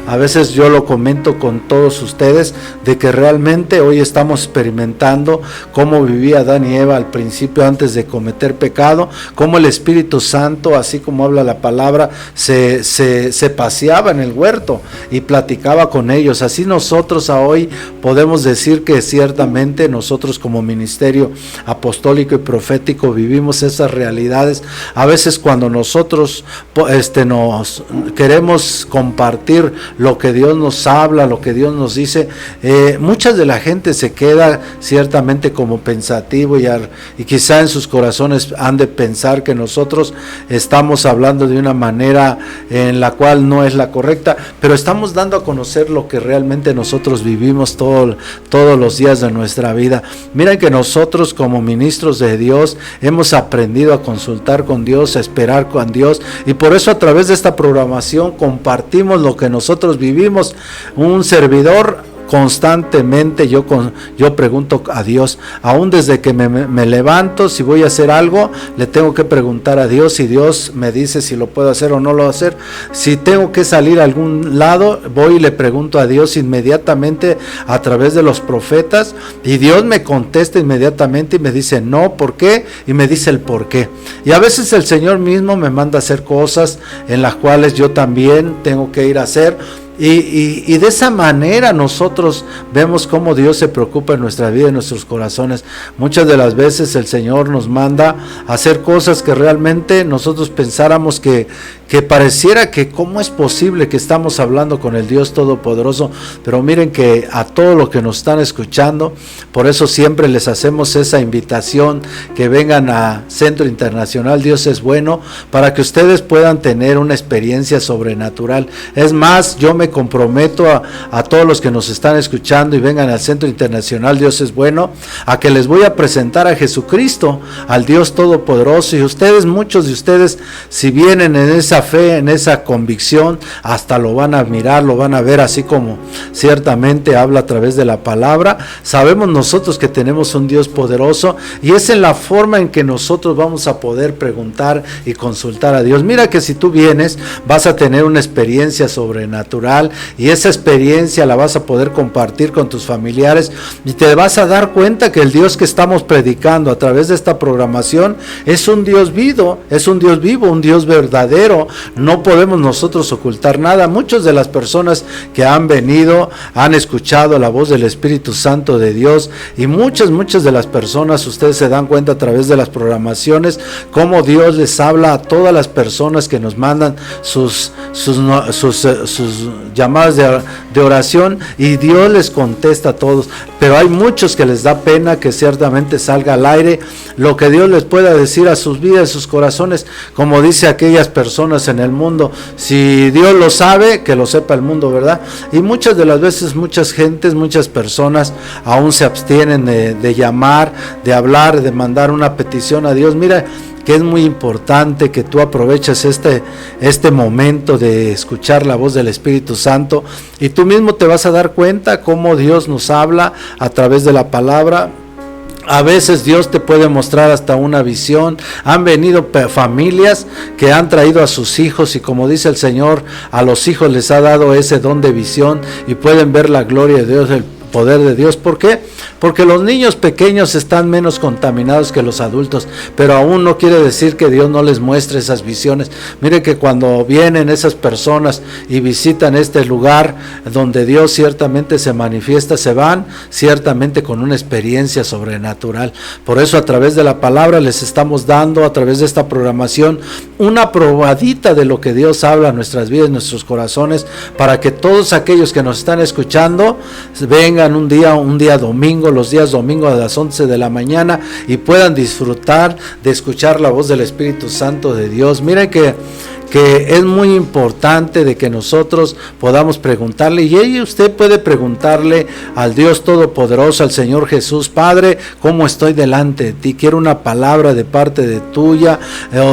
A veces yo lo comento con todos ustedes, de que realmente hoy estamos experimentando cómo vivía Adán y Eva al principio, antes de cometer pecado, cómo el Espíritu Santo, así como habla la palabra, se paseaba en el huerto y platicaba con ellos. Así nosotros hoy podemos decir que ciertamente nosotros como ministerio apostólico y profético vivimos esas realidades. A veces cuando nosotros nos queremos compartir lo que Dios nos habla, lo que Dios nos dice, muchas de la gente se queda ciertamente como pensativo, y quizá en sus corazones han de pensar que nosotros estamos hablando de una manera en la cual no es la correcta, pero estamos dando a conocer lo que realmente nosotros vivimos todos los días de nuestra vida. Miren que nosotros como ministros de Dios hemos aprendido a consultar con Dios, a esperar con Dios, y por eso a través de esta programación compartimos lo que nosotros vivimos. Un servidor constantemente yo pregunto a Dios, aún desde que me levanto, si voy a hacer algo, le tengo que preguntar a Dios, y Dios me dice si lo puedo hacer o no lo puedo hacer. Si tengo que salir a algún lado, voy y le pregunto a Dios inmediatamente a través de los profetas, y Dios me contesta inmediatamente y me dice no, ¿por qué? Y me dice el por qué. Y a veces el Señor mismo me manda a hacer cosas en las cuales yo también tengo que ir a hacer. Y de esa manera nosotros vemos cómo Dios se preocupa en nuestra vida, en nuestros corazones. Muchas de las veces el Señor nos manda a hacer cosas que realmente nosotros pensáramos que pareciera que cómo es posible que estamos hablando con el Dios Todopoderoso. Pero miren que a todos los que nos están escuchando, por eso siempre les hacemos esa invitación, que vengan a Centro Internacional Dios es Bueno, para que ustedes puedan tener una experiencia sobrenatural. Es más, yo me comprometo a todos los que nos están escuchando y vengan al Centro Internacional Dios es Bueno, a que les voy a presentar a Jesucristo, al Dios Todopoderoso. Y ustedes, muchos de ustedes, si vienen en esa fe, en esa convicción, hasta lo van a mirar, lo van a ver, así como ciertamente habla a través de la palabra. Sabemos nosotros que tenemos un Dios poderoso, y es en la forma en que nosotros vamos a poder preguntar y consultar a Dios. Mira que si tú vienes, vas a tener una experiencia sobrenatural, y esa experiencia la vas a poder compartir con tus familiares, y te vas a dar cuenta que el Dios que estamos predicando a través de esta programación es un Dios vivo, un Dios verdadero. No podemos nosotros ocultar nada. Muchas de las personas que han venido han escuchado la voz del Espíritu Santo de Dios, y muchas de las personas, ustedes se dan cuenta a través de las programaciones, cómo Dios les habla a todas las personas que nos mandan sus llamadas de oración, y Dios les contesta a todos. Pero hay muchos que les da pena que ciertamente salga al aire lo que Dios les pueda decir a sus vidas, a sus corazones, como dice aquellas personas en el mundo: si Dios lo sabe, que lo sepa el mundo, ¿verdad? Y muchas de las veces muchas personas aún se abstienen de llamar, de hablar, de mandar una petición a Dios. Mira que es muy importante que tú aproveches este momento de escuchar la voz del Espíritu Santo, y tú mismo te vas a dar cuenta cómo Dios nos habla a través de la palabra. A veces Dios te puede mostrar hasta una visión. Han venido familias que han traído a sus hijos, y como dice el Señor, a los hijos les ha dado ese don de visión, y pueden ver la gloria de Dios, el poder de Dios. ¿Por qué? Porque los niños pequeños están menos contaminados que los adultos, pero aún no quiere decir que Dios no les muestre esas visiones. Mire que cuando vienen esas personas y visitan este lugar donde Dios ciertamente se manifiesta, se van ciertamente con una experiencia sobrenatural. Por eso a través de la palabra les estamos dando, a través de esta programación, una probadita de lo que Dios habla a nuestras vidas, nuestros corazones, para que todos aquellos que nos están escuchando vengan un día domingo, los días domingos a las 11 de la mañana, y puedan disfrutar de escuchar la voz del Espíritu Santo de Dios. Miren que es muy importante de que nosotros podamos preguntarle, y usted puede preguntarle al Dios Todopoderoso, al Señor Jesús: Padre, ¿cómo estoy delante de ti? Quiero una palabra de parte de tuya.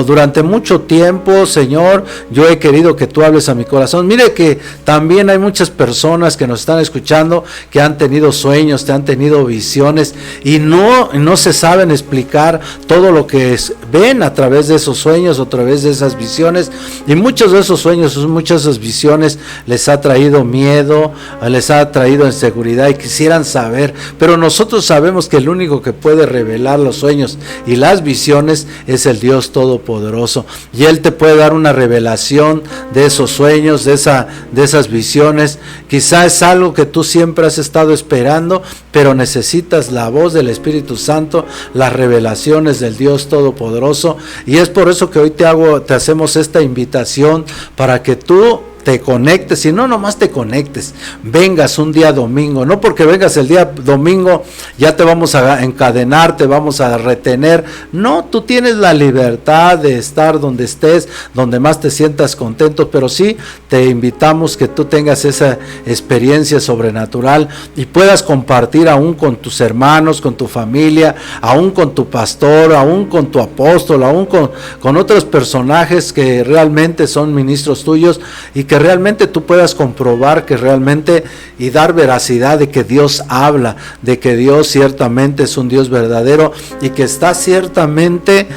Durante mucho tiempo, Señor, yo he querido que tú hables a mi corazón. Mire que también hay muchas personas que nos están escuchando que han tenido sueños, que han tenido visiones, y no se saben explicar todo lo que ven a través de esos sueños, a través de esas visiones. Y muchos de esos sueños, muchas de esas visiones les ha traído miedo, les ha traído inseguridad, y quisieran saber, pero nosotros sabemos que el único que puede revelar los sueños y las visiones es el Dios Todopoderoso, y Él te puede dar una revelación de esos sueños, de esas visiones. Quizá es algo que tú siempre has estado esperando, pero necesitas la voz del Espíritu Santo, las revelaciones del Dios Todopoderoso, y es por eso que hoy te hacemos esta invitación para que tú te conectes, y no nomás te conectes, vengas un día domingo, no porque vengas el día domingo ya te vamos a encadenar, te vamos a retener, no, tú tienes la libertad de estar donde estés, donde más te sientas contento, pero sí te invitamos que tú tengas esa experiencia sobrenatural y puedas compartir aún con tus hermanos, con tu familia, aún con tu pastor, aún con tu apóstol, aún con otros personajes que realmente son ministros tuyos, y que realmente tú puedas comprobar que realmente y dar veracidad de que Dios habla, de que Dios ciertamente es un Dios verdadero y que está ciertamente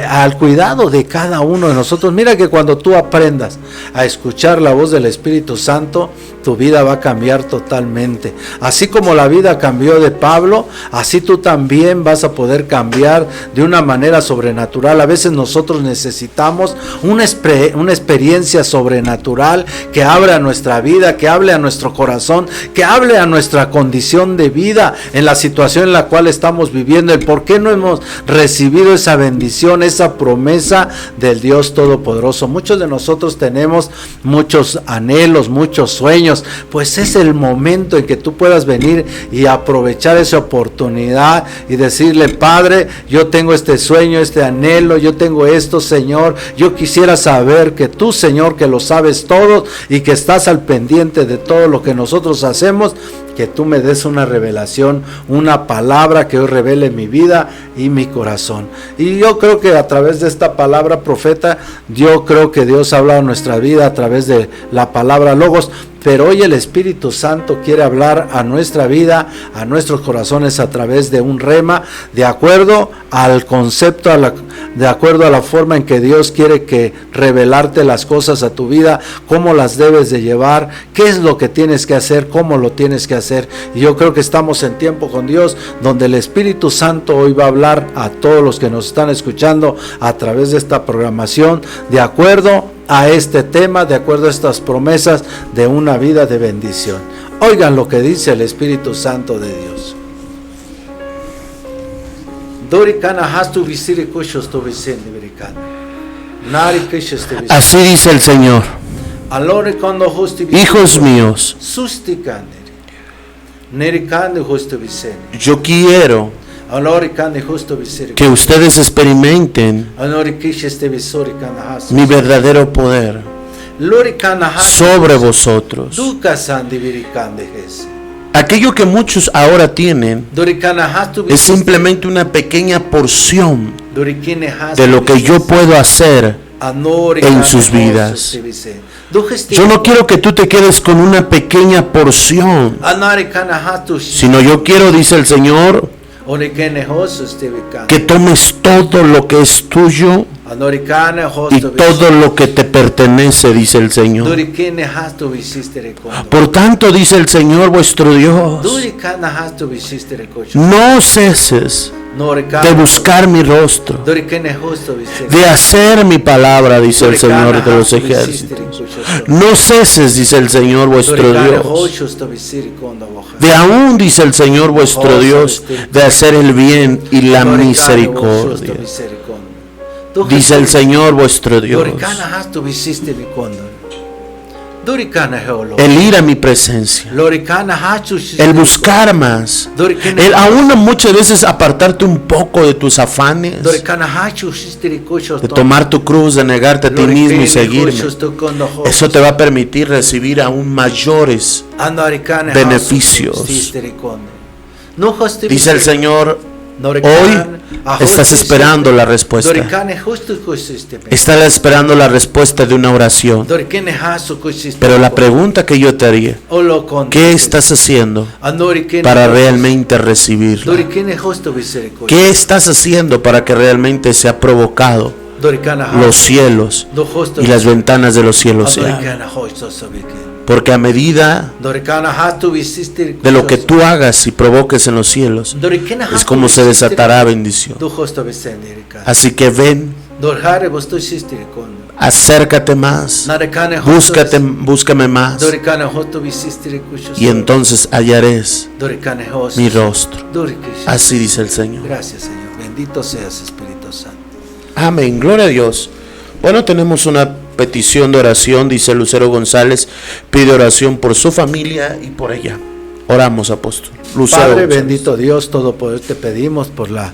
al cuidado de cada uno de nosotros. Mira que cuando tú aprendas a escuchar la voz del Espíritu Santo, tu vida va a cambiar totalmente. Así como la vida cambió de Pablo, así tú también vas a poder cambiar de una manera sobrenatural. A veces nosotros necesitamos una experiencia sobrenatural que abra nuestra vida, que hable a nuestro corazón, que hable a nuestra condición de vida en la situación en la cual estamos viviendo, el por qué no hemos recibido esa bendición, esa promesa del Dios Todopoderoso. Muchos de nosotros tenemos muchos anhelos, muchos sueños, pues es el momento en que tú puedas venir y aprovechar esa oportunidad y decirle: Padre, yo tengo este sueño, este anhelo, yo tengo esto, Señor, yo quisiera saber que tú, Señor, que lo sabes todo y que estás al pendiente de todo lo que nosotros hacemos, que tú me des una revelación, una palabra que hoy revele mi vida y mi corazón. Y yo creo que a través de esta palabra, profeta, yo creo que Dios habla a nuestra vida a través de la palabra Logos, pero hoy el Espíritu Santo quiere hablar a nuestra vida, a nuestros corazones a través de un rema, de acuerdo al concepto, de acuerdo a la forma en que Dios quiere que revelarte las cosas a tu vida, cómo las debes de llevar, qué es lo que tienes que hacer, cómo lo tienes que hacer. Y yo creo que estamos en tiempo con Dios, donde el Espíritu Santo hoy va a hablar a todos los que nos están escuchando a través de esta programación, de acuerdo a este tema, de acuerdo a estas promesas de una vida de bendición. Oigan lo que dice el Espíritu Santo de Dios. Así dice el Señor: hijos míos, yo quiero que ustedes experimenten mi verdadero poder sobre vosotros. Aquello que muchos ahora tienen es simplemente una pequeña porción de lo que yo puedo hacer en sus vidas. Yo no quiero que tú te quedes con una pequeña porción, sino yo quiero, dice el Señor, que tomes todo lo que es tuyo y todo lo que te pertenece, dice el Señor. Por tanto, dice el Señor vuestro Dios, no ceses de buscar mi rostro, de hacer mi palabra, dice el Señor de los ejércitos. No ceses, dice el Señor vuestro Dios, de aún, dice el Señor vuestro Dios, de hacer el bien y la misericordia. Dice el Señor vuestro Dios, el ir a mi presencia, el buscar más, el aún muchas veces apartarte un poco de tus afanes, de tomar tu cruz, de negarte a ti mismo y seguirme. Eso te va a permitir recibir aún mayores beneficios. Dice el Señor: hoy estás esperando la respuesta. Estás esperando la respuesta de una oración. Pero la pregunta que yo te haría: ¿qué estás haciendo para realmente recibirla? ¿Qué estás haciendo para que realmente sea provocado los cielos y las ventanas de los cielos se abran? Porque a medida de lo que tú hagas y provoques en los cielos, es como se desatará bendición. Así que ven, acércate más, búscame más, y entonces hallaré mi rostro. Así dice el Señor. Gracias, Señor. Bendito seas, Espíritu Santo. Amén. Gloria a Dios. Bueno, tenemos una petición de oración. Dice Lucero González, pide oración por su familia y por ella. Oramos, apóstol. Lucero Padre, González. bendito Dios, Todopoderoso, te pedimos por la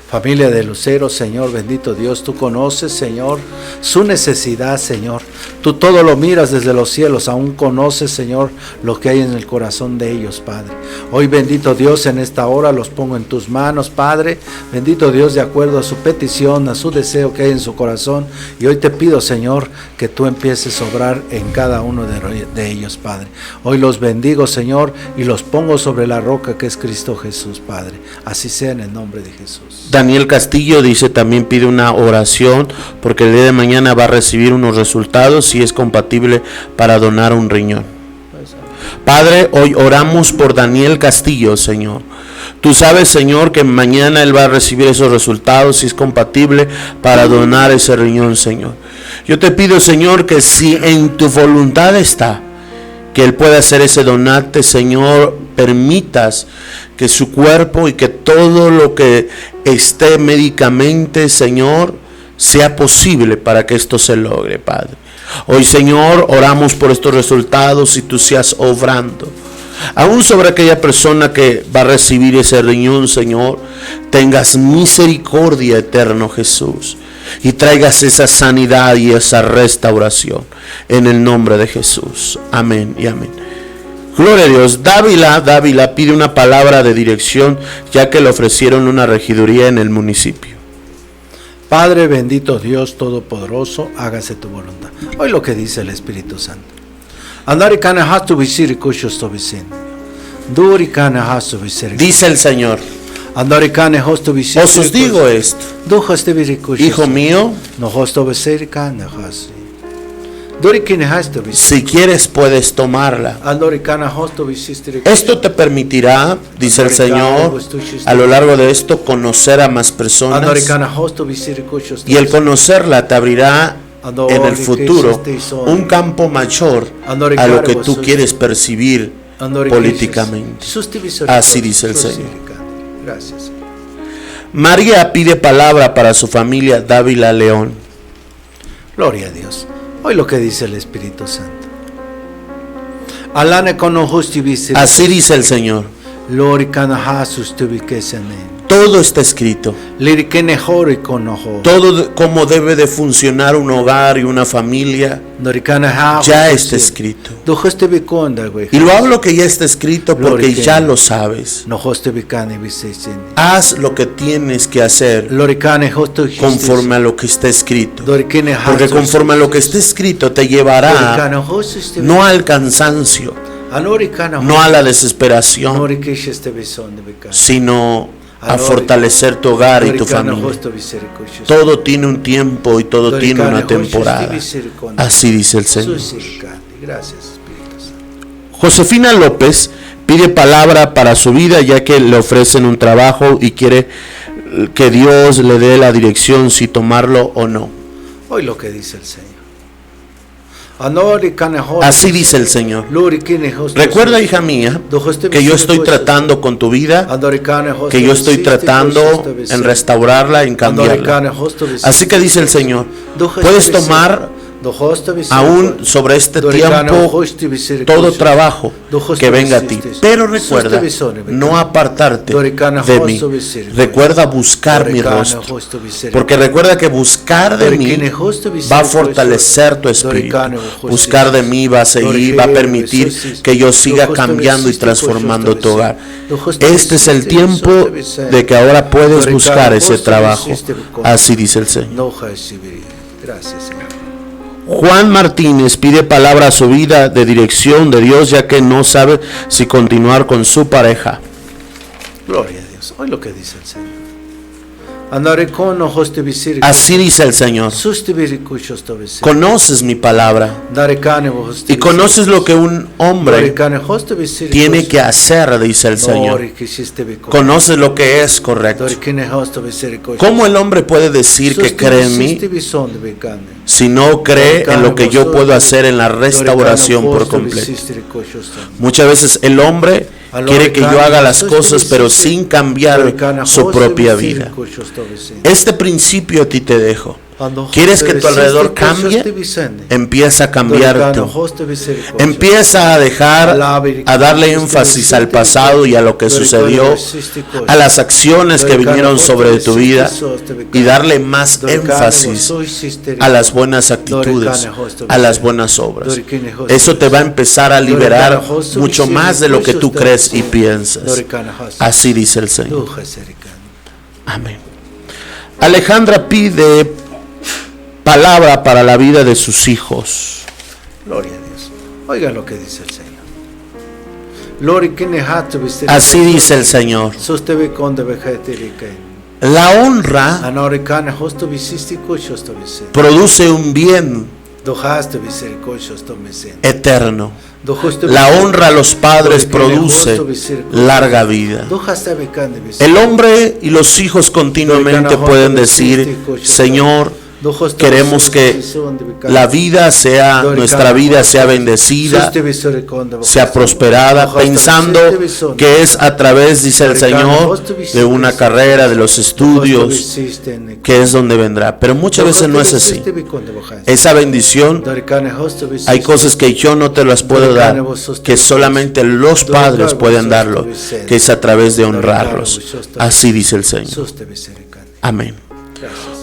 familia de Lucero, Señor, bendito Dios, tú conoces, Señor, su necesidad, Señor. Tú todo lo miras desde los cielos, aún conoces, Señor, lo que hay en el corazón de ellos, Padre. Hoy, bendito Dios, en esta hora los pongo en tus manos, Padre. Bendito Dios, de acuerdo a su petición, a su deseo que hay en su corazón. Y hoy te pido, Señor, que tú empieces a obrar en cada uno de ellos, Padre. Hoy los bendigo, Señor, y los pongo sobre la roca que es Cristo Jesús, Padre. Así sea en el nombre de Jesús. Daniel Castillo dice, también pide una oración porque el día de mañana va a recibir unos resultados y es compatible para donar un riñón. Padre, hoy oramos por Daniel Castillo, Señor. Tú sabes, Señor, que mañana él va a recibir esos resultados y es compatible para donar ese riñón, Señor. Yo te pido, Señor, que si en tu voluntad está que él pueda hacer ese donante, Señor, permitas que su cuerpo y que todo lo que esté médicamente, Señor, sea posible para que esto se logre, Padre. Hoy, Señor, oramos por estos resultados y tú seas obrando. Aún sobre aquella persona que va a recibir ese riñón, Señor, tengas misericordia, eterno Jesús, y traigas esa sanidad y esa restauración en el nombre de Jesús. Amén y amén. Gloria a Dios. Dávila pide una palabra de dirección, ya que le ofrecieron una regiduría en el municipio. Padre, bendito Dios Todopoderoso, hágase tu voluntad. Hoy lo que dice el Espíritu Santo. Dice el Señor, os digo esto, hijo mío, si quieres puedes tomarla. Esto te permitirá, dice el Señor, a lo largo de esto conocer a más personas, y el conocerla te abrirá en el futuro un campo mayor a lo que tú quieres percibir políticamente. Así dice el Señor. Gracias. María pide palabra para su familia Dávila León. Gloria a Dios. Hoy lo que dice el Espíritu Santo. Así dice el Señor. Todo está escrito. Todo cómo debe de funcionar un hogar y una familia ya está escrito. Y lo hablo que ya está escrito porque ya lo sabes. Haz lo que tienes que hacer conforme a lo que está escrito. Porque conforme a lo que está escrito te llevará no al cansancio, no a la desesperación, sino a fortalecer tu hogar y tu familia. Todo tiene un tiempo y todo tiene una temporada. Así dice el Señor. Josefina López pide palabra para su vida, ya que le ofrecen un trabajo y quiere que Dios le dé la dirección si tomarlo o no. Hoy lo que dice el Señor. Así dice el Señor. Recuerda, hija mía, que yo estoy tratando con tu vida, que yo estoy tratando en restaurarla, en cambiarla. Así que dice el Señor, puedes tomar aún sobre este tiempo todo trabajo que venga a ti, pero recuerda no apartarte de mí. Recuerda buscar mi rostro, porque recuerda que buscar de mí va a fortalecer tu espíritu. Buscar de mí va a seguir, va a permitir que yo siga cambiando y transformando tu hogar. Este es el tiempo de que ahora puedes buscar ese trabajo. Así dice el Señor. Gracias, Señor. Juan Martínez pide palabra a su vida de dirección de Dios, ya que no sabe si continuar con su pareja. Gloria a Dios. Hoy lo que dice el Señor. Así dice el Señor. Conoces mi palabra y conoces lo que un hombre tiene que hacer, dice el Señor. Conoces lo que es correcto. ¿Cómo el hombre puede decir que cree en mí si no cree en lo que yo puedo hacer en la restauración por completo? Muchas veces el hombre quiere que yo haga las cosas, pero sin cambiar su propia vida. Este principio a ti te dejo. ¿Quieres que tu alrededor cambie? Empieza a cambiar tú. Empieza a dejar, a darle énfasis al pasado y a lo que sucedió, a las acciones que vinieron sobre tu vida, y darle más énfasis a las buenas actitudes, a las buenas obras. Eso te va a empezar a liberar mucho más de lo que tú crees y piensas. Así dice el Señor. Amén. Alejandra pide palabra para la vida de sus hijos. Gloria a Dios. Oiga lo que dice el Señor. Así dice el Señor. La honra produce un bien eterno. La honra a los padres produce larga vida. El hombre y los hijos continuamente pueden decir: Señor, queremos que la vida sea, nuestra vida sea bendecida, sea prosperada, pensando que es a través, dice el Señor, de una carrera, de los estudios, que es donde vendrá. Pero muchas veces no es así. Esa bendición, hay cosas que yo no te las puedo dar, que solamente los padres pueden darlo, que es a través de honrarlos. Así dice el Señor. Amén.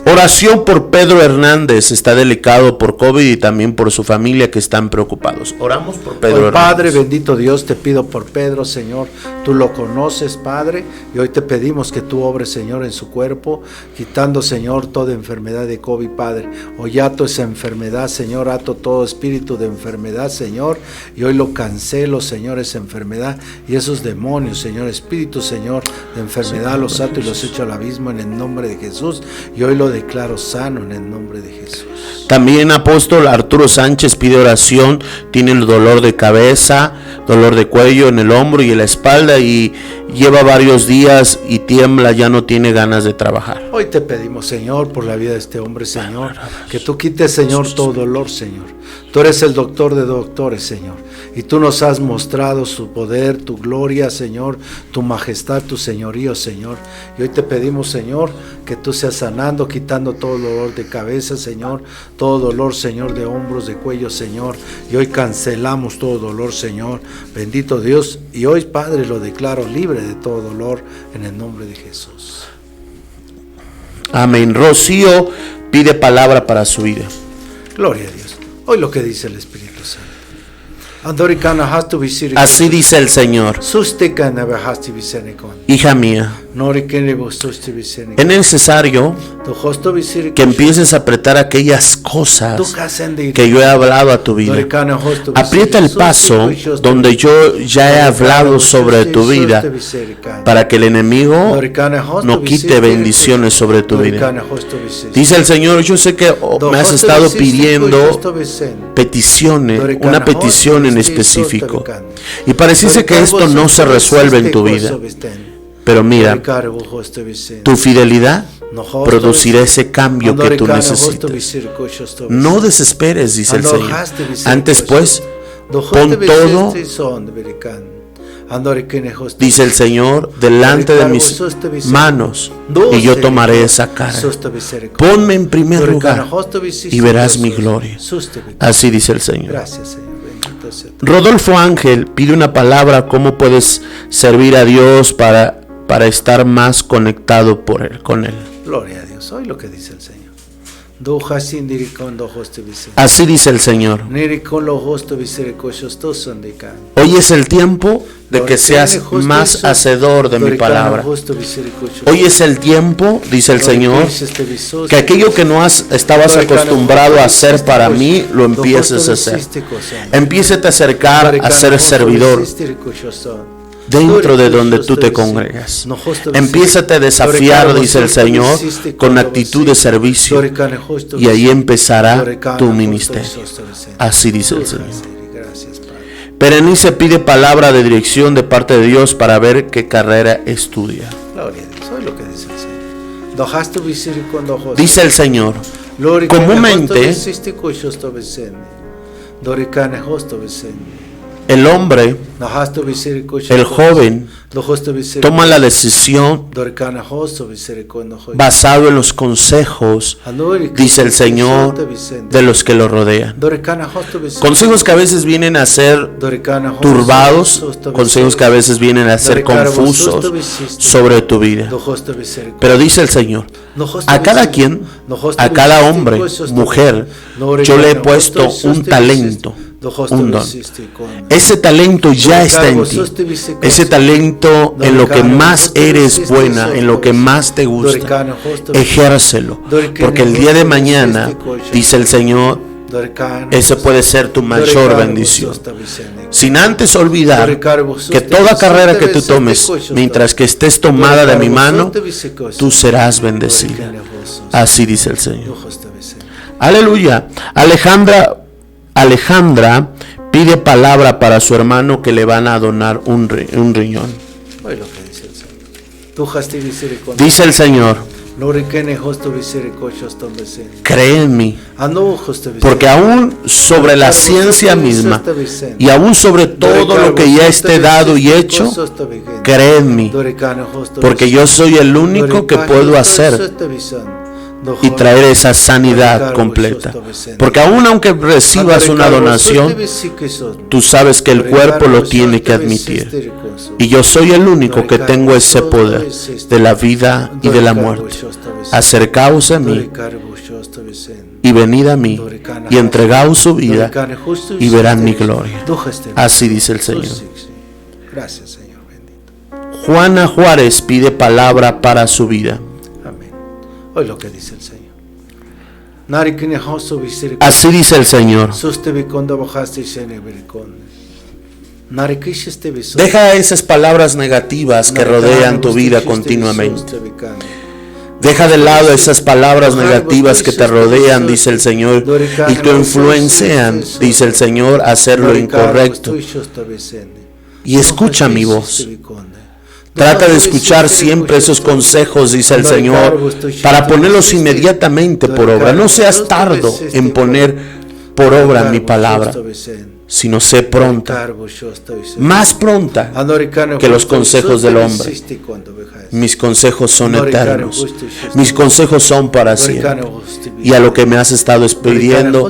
Oración por Pedro Hernández, está delicado por COVID y también por su familia que están preocupados. Oramos por Pedro Hernández. Padre, bendito Dios, te pido por Pedro, Señor. Tú lo conoces, Padre, y hoy te pedimos que tú obres, Señor, en su cuerpo, quitando, Señor, toda enfermedad de COVID, Padre. Hoy ato esa enfermedad, Señor, ato todo espíritu de enfermedad, Señor, y hoy lo cancelo, Señor, esa enfermedad y esos demonios, Señor, espíritus, Señor, de enfermedad, los ato y los echo al abismo en el nombre de Jesús, y hoy lo declaro sano en el nombre de Jesús. También apóstol Arturo Sánchez pide oración, tiene el dolor de cabeza, dolor de cuello en el hombro y en la espalda, y lleva varios días y tiembla, ya no tiene ganas de trabajar. Hoy te pedimos, Señor, por la vida de este hombre, Señor, que tú quites, Señor, todo dolor, Señor. Tú eres el doctor de doctores, Señor, y tú nos has mostrado su poder, tu gloria, Señor, tu majestad, tu señorío, Señor. Y hoy te pedimos, Señor, que tú seas sanando, quitando todo dolor de cabeza, Señor, todo dolor, Señor, de hombros, de cuello, Señor. Y hoy cancelamos todo dolor, Señor, bendito Dios. Y hoy, Padre, lo declaro libre de todo dolor en el nombre de Jesús. Amén. Rocío pide palabra para su vida. Gloria a Dios. Hoy lo que dice el Espíritu Santo. Así dice el Señor. Hija mía, es necesario que empieces a apretar aquellas cosas que yo he hablado a tu vida. Aprieta el paso donde yo ya he hablado sobre tu vida, para que el enemigo no quite bendiciones sobre tu vida. Dice el Señor: yo sé que me has estado pidiendo peticiones, una petición en específico, y pareciese que esto no se resuelve en tu vida. Pero mira, tu fidelidad producirá ese cambio que tú necesitas. No desesperes, dice el Señor. Antes pues, pon todo, dice el Señor, delante de mis manos, y yo tomaré esa carga. Ponme en primer lugar y verás mi gloria. Así dice el Señor. Rodolfo Ángel pide una palabra: ¿cómo puedes servir a Dios para estar más conectado con Él? Gloria a Dios. Hoy lo que dice el Señor. Así dice el Señor. Hoy es el tiempo de que seas más hacedor de mi palabra. Hoy es el tiempo, dice el Señor, que aquello que no estabas acostumbrado a hacer para mí, lo empieces a hacer. Empiézate a acercar a ser servidor dentro de donde tú te congregas. Empiézate a desafiar, dice el Señor, con actitud de servicio, y ahí empezará tu ministerio. Así dice el Señor. Berenice pide palabra de dirección de parte de Dios para ver qué carrera estudia. Dice el Señor: comúnmente el hombre, el joven, toma la decisión basado en los consejos, dice el Señor, de los que lo rodean. Consejos que a veces vienen a ser turbados, consejos que a veces vienen a ser confusos sobre tu vida. Pero dice el Señor, a cada quien, a cada hombre, mujer, yo le he puesto un talento, un don. Ese talento ya está en ti. Ese talento en lo que más eres buena, en lo que más te gusta, ejércelo. Porque el día de mañana, dice el Señor, ese puede ser tu mayor bendición. Sin antes olvidar que toda carrera que tú tomes, mientras que estés tomada de mi mano, tú serás bendecida. Así dice el Señor. Aleluya. Alejandra pide palabra para su hermano que le van a donar un riñón. Dice el Señor, cree en mí, porque aún sobre la ciencia misma y aún sobre todo lo que ya esté dado y hecho, cree en mí, porque yo soy el único que puedo hacer y traer esa sanidad completa. Porque aún aunque recibas una donación, tú sabes que el cuerpo lo tiene que admitir. Y yo soy el único que tengo ese poder de la vida y de la muerte. Acercaos a mí y venid a mí y entregaos su vida y verán mi gloria. Así dice el Señor. Gracias, Señor bendito. Juana Juárez pide palabra para su vida. Hoy lo que dice el Señor. Así dice el Señor. Deja esas palabras negativas que rodean tu vida continuamente. Deja de lado esas palabras negativas que te rodean, dice el Señor, y te influencian, dice el Señor, a hacer lo incorrecto. Y escucha mi voz. Trata de escuchar siempre esos consejos, dice el Señor, para ponerlos inmediatamente por obra. No seas tardo en poner por obra mi palabra, sino sé pronta, más pronta que los consejos del hombre. Mis consejos son eternos, mis consejos son para siempre. Y a lo que me has estado pidiendo,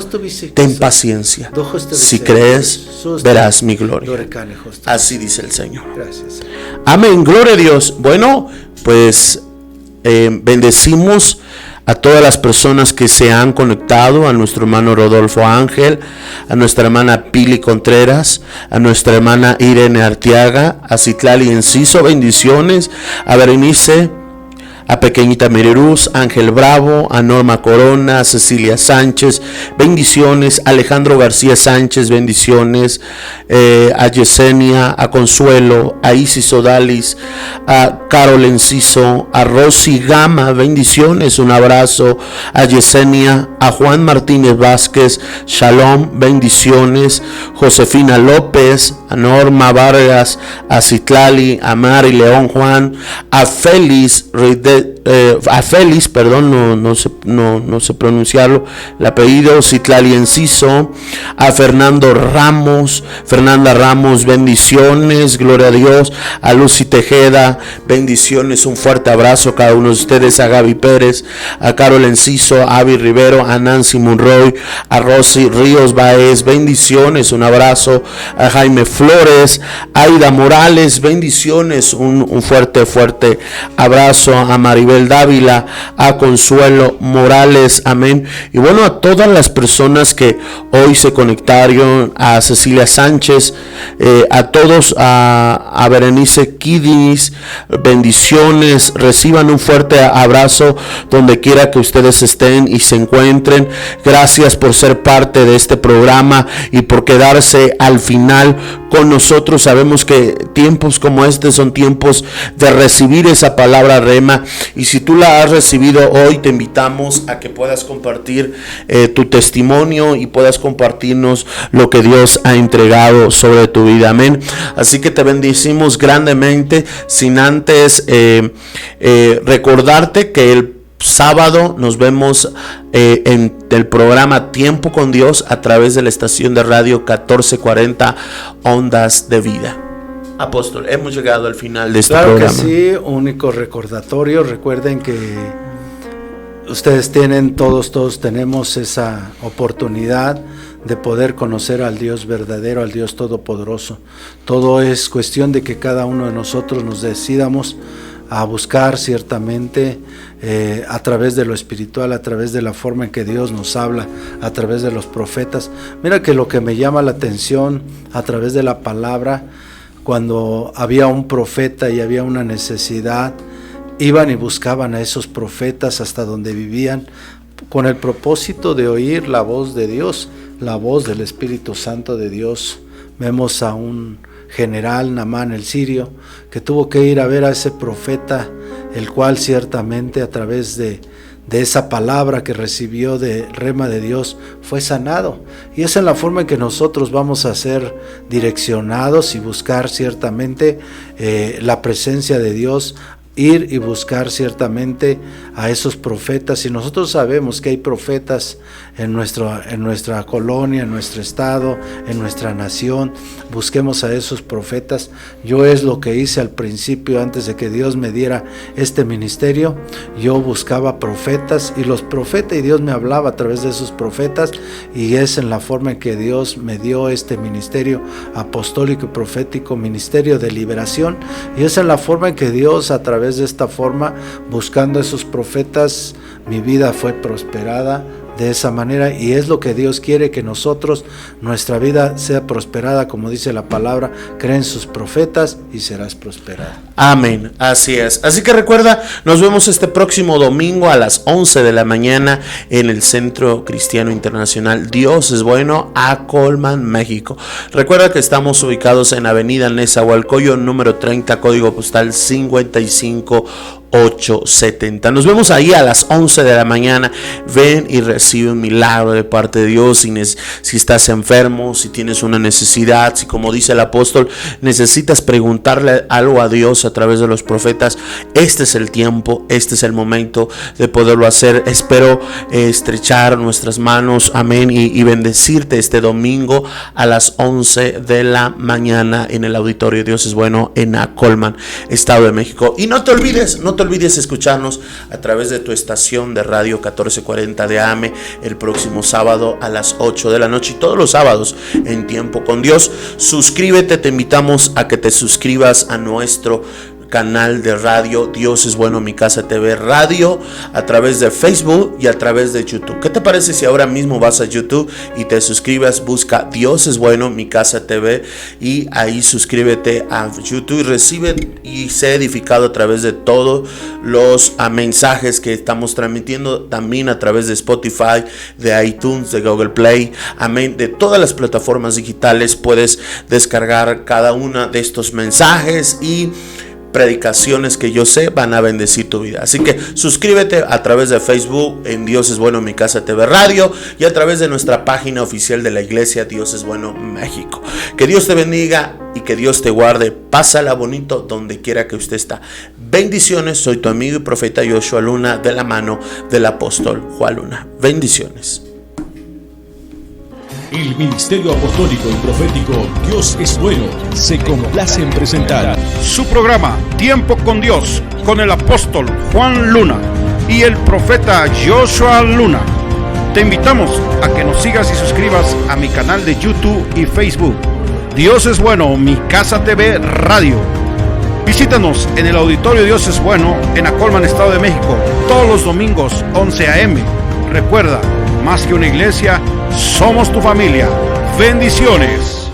ten paciencia. Si crees, verás mi gloria. Así dice el Señor. Amén, gloria a Dios. Bueno, pues bendecimos a todas las personas que se han conectado, a nuestro hermano Rodolfo Ángel, a nuestra hermana Pili Contreras, a nuestra hermana Irene Arteaga, a Citlali Enciso, bendiciones, a Berenice, a Pequeñita Meriruz, Ángel Bravo, a Norma Corona, a Cecilia Sánchez, bendiciones, a Alejandro García Sánchez, bendiciones, a Yesenia, a Consuelo, a Isis Odalis, a Carol Enciso, a Rosy Gama, bendiciones, un abrazo, a Yesenia, a Juan Martínez Vázquez, Shalom, bendiciones, Josefina López, a Norma Vargas, a Citlali, a Mari León Juan, a Félix no sé pronunciarlo, el apellido, Citlali Enciso, a Fernanda Ramos, bendiciones, gloria a Dios, a Lucy Tejeda, bendiciones, un fuerte abrazo a cada uno de ustedes, a Gaby Pérez, a Carol Enciso, a Avi Rivero, a Nancy Monroy, a Rosy Ríos Baez, bendiciones, un abrazo, a Jaime Flores, a Aida Morales, bendiciones, un fuerte abrazo, a Maribel Dávila, a Consuelo Morales, amén. Y bueno, a todas las personas que hoy se conectaron, a Cecilia Sánchez, a todos, a Berenice Kidis, bendiciones, reciban un fuerte abrazo donde quiera que ustedes estén y se encuentren. Gracias por ser parte de este programa y por quedarse al final con nosotros. Sabemos que tiempos como este son tiempos de recibir esa palabra rema, y si tú la has recibido hoy, te invitamos a que puedas compartir tu testimonio y puedas compartirnos lo que Dios ha entregado sobre tu vida, amén. Así que te bendecimos grandemente, sin antes recordarte que el sábado nos vemos en el programa Tiempo con Dios a través de la estación de radio 1440 Ondas de Vida. Apóstol, hemos llegado al final de este programa. Claro que sí, único recordatorio. Recuerden que ustedes tienen, todos tenemos esa oportunidad de poder conocer al Dios verdadero, al Dios todopoderoso. Todo es cuestión de que cada uno de nosotros nos decidamos a buscar ciertamente a través de lo espiritual, a través de la forma en que Dios nos habla, a través de los profetas. Mira que lo que me llama la atención a través de la palabra, cuando había un profeta y había una necesidad, iban y buscaban a esos profetas hasta donde vivían, con el propósito de oír la voz de Dios, la voz del Espíritu Santo de Dios. Vemos a un general, Naamán el sirio, que tuvo que ir a ver a ese profeta, el cual ciertamente a través de esa palabra que recibió de rema de Dios fue sanado. Y esa es la forma en que nosotros vamos a ser direccionados y buscar ciertamente la presencia de Dios, ir y buscar ciertamente a esos profetas. Y nosotros sabemos que hay profetas en nuestra colonia, en nuestro estado, en nuestra nación. Busquemos a esos profetas. Yo es lo que hice al principio, antes de que Dios me diera este ministerio. Yo buscaba profetas y los profetas, y Dios me hablaba a través de esos profetas, y es en la forma en que Dios me dio este ministerio apostólico y profético, ministerio de liberación. Y es en la forma en que Dios, a través de esta forma, buscando a esos profetas, mi vida fue prosperada de esa manera, y es lo que Dios quiere, que nosotros, nuestra vida sea prosperada, como dice la palabra: cree en sus profetas y serás prosperado. Amén, así es. Así que recuerda, nos vemos este próximo domingo a las 11 de la mañana en el Centro Cristiano Internacional Dios es Bueno, a Colman, México. Recuerda que estamos ubicados en Avenida Nezahualcóyotl, número 30, código postal 55870. Nos vemos ahí a las 11 de la mañana. Ven y recibe un milagro de parte de Dios. Si estás enfermo, si tienes una necesidad, si, como dice el apóstol, necesitas preguntarle algo a Dios a través de los profetas, este es el tiempo, este es el momento de poderlo hacer. Espero estrechar nuestras manos, amén, y bendecirte este domingo a las 11 de la mañana en el auditorio Dios es Bueno en Acolman, Estado de México. Y no te olvides escucharnos a través de tu estación de radio 1440 de AM el próximo sábado a las 8 de la noche y todos los sábados en Tiempo con Dios. Suscríbete, te invitamos a que te suscribas a nuestro canal de radio Dios es Bueno, Mi Casa TV Radio, a través de Facebook y a través de YouTube. ¿Qué te parece si ahora mismo vas a YouTube y te suscribas? Busca Dios es Bueno, Mi Casa TV, y ahí suscríbete a YouTube y recibe y sé edificado a través de todos los mensajes que estamos transmitiendo, también a través de Spotify, de iTunes, de Google Play, amén, de todas las plataformas digitales. Puedes descargar cada una de estos mensajes y predicaciones que yo sé van a bendecir tu vida. Así que suscríbete a través de Facebook en Dios es Bueno, Mi Casa TV Radio, y a través de nuestra página oficial de la iglesia Dios es Bueno México. Que Dios te bendiga y que Dios te guarde. Pásala bonito donde quiera que usted está. Bendiciones. Soy tu amigo y profeta Joshua Luna, de la mano del apóstol Juan Luna. Bendiciones. El Ministerio Apostólico y Profético Dios es Bueno se complace en presentar Su programa Tiempo con Dios, con el apóstol Juan Luna y el profeta Joshua Luna. Te invitamos a que nos sigas y suscribas a mi canal de YouTube y Facebook, Dios es Bueno, Mi Casa TV Radio. Visítanos en el auditorio Dios es Bueno en Acolman, Estado de México, todos los domingos 11 a.m. Recuerda, más que una iglesia, somos tu familia. Bendiciones.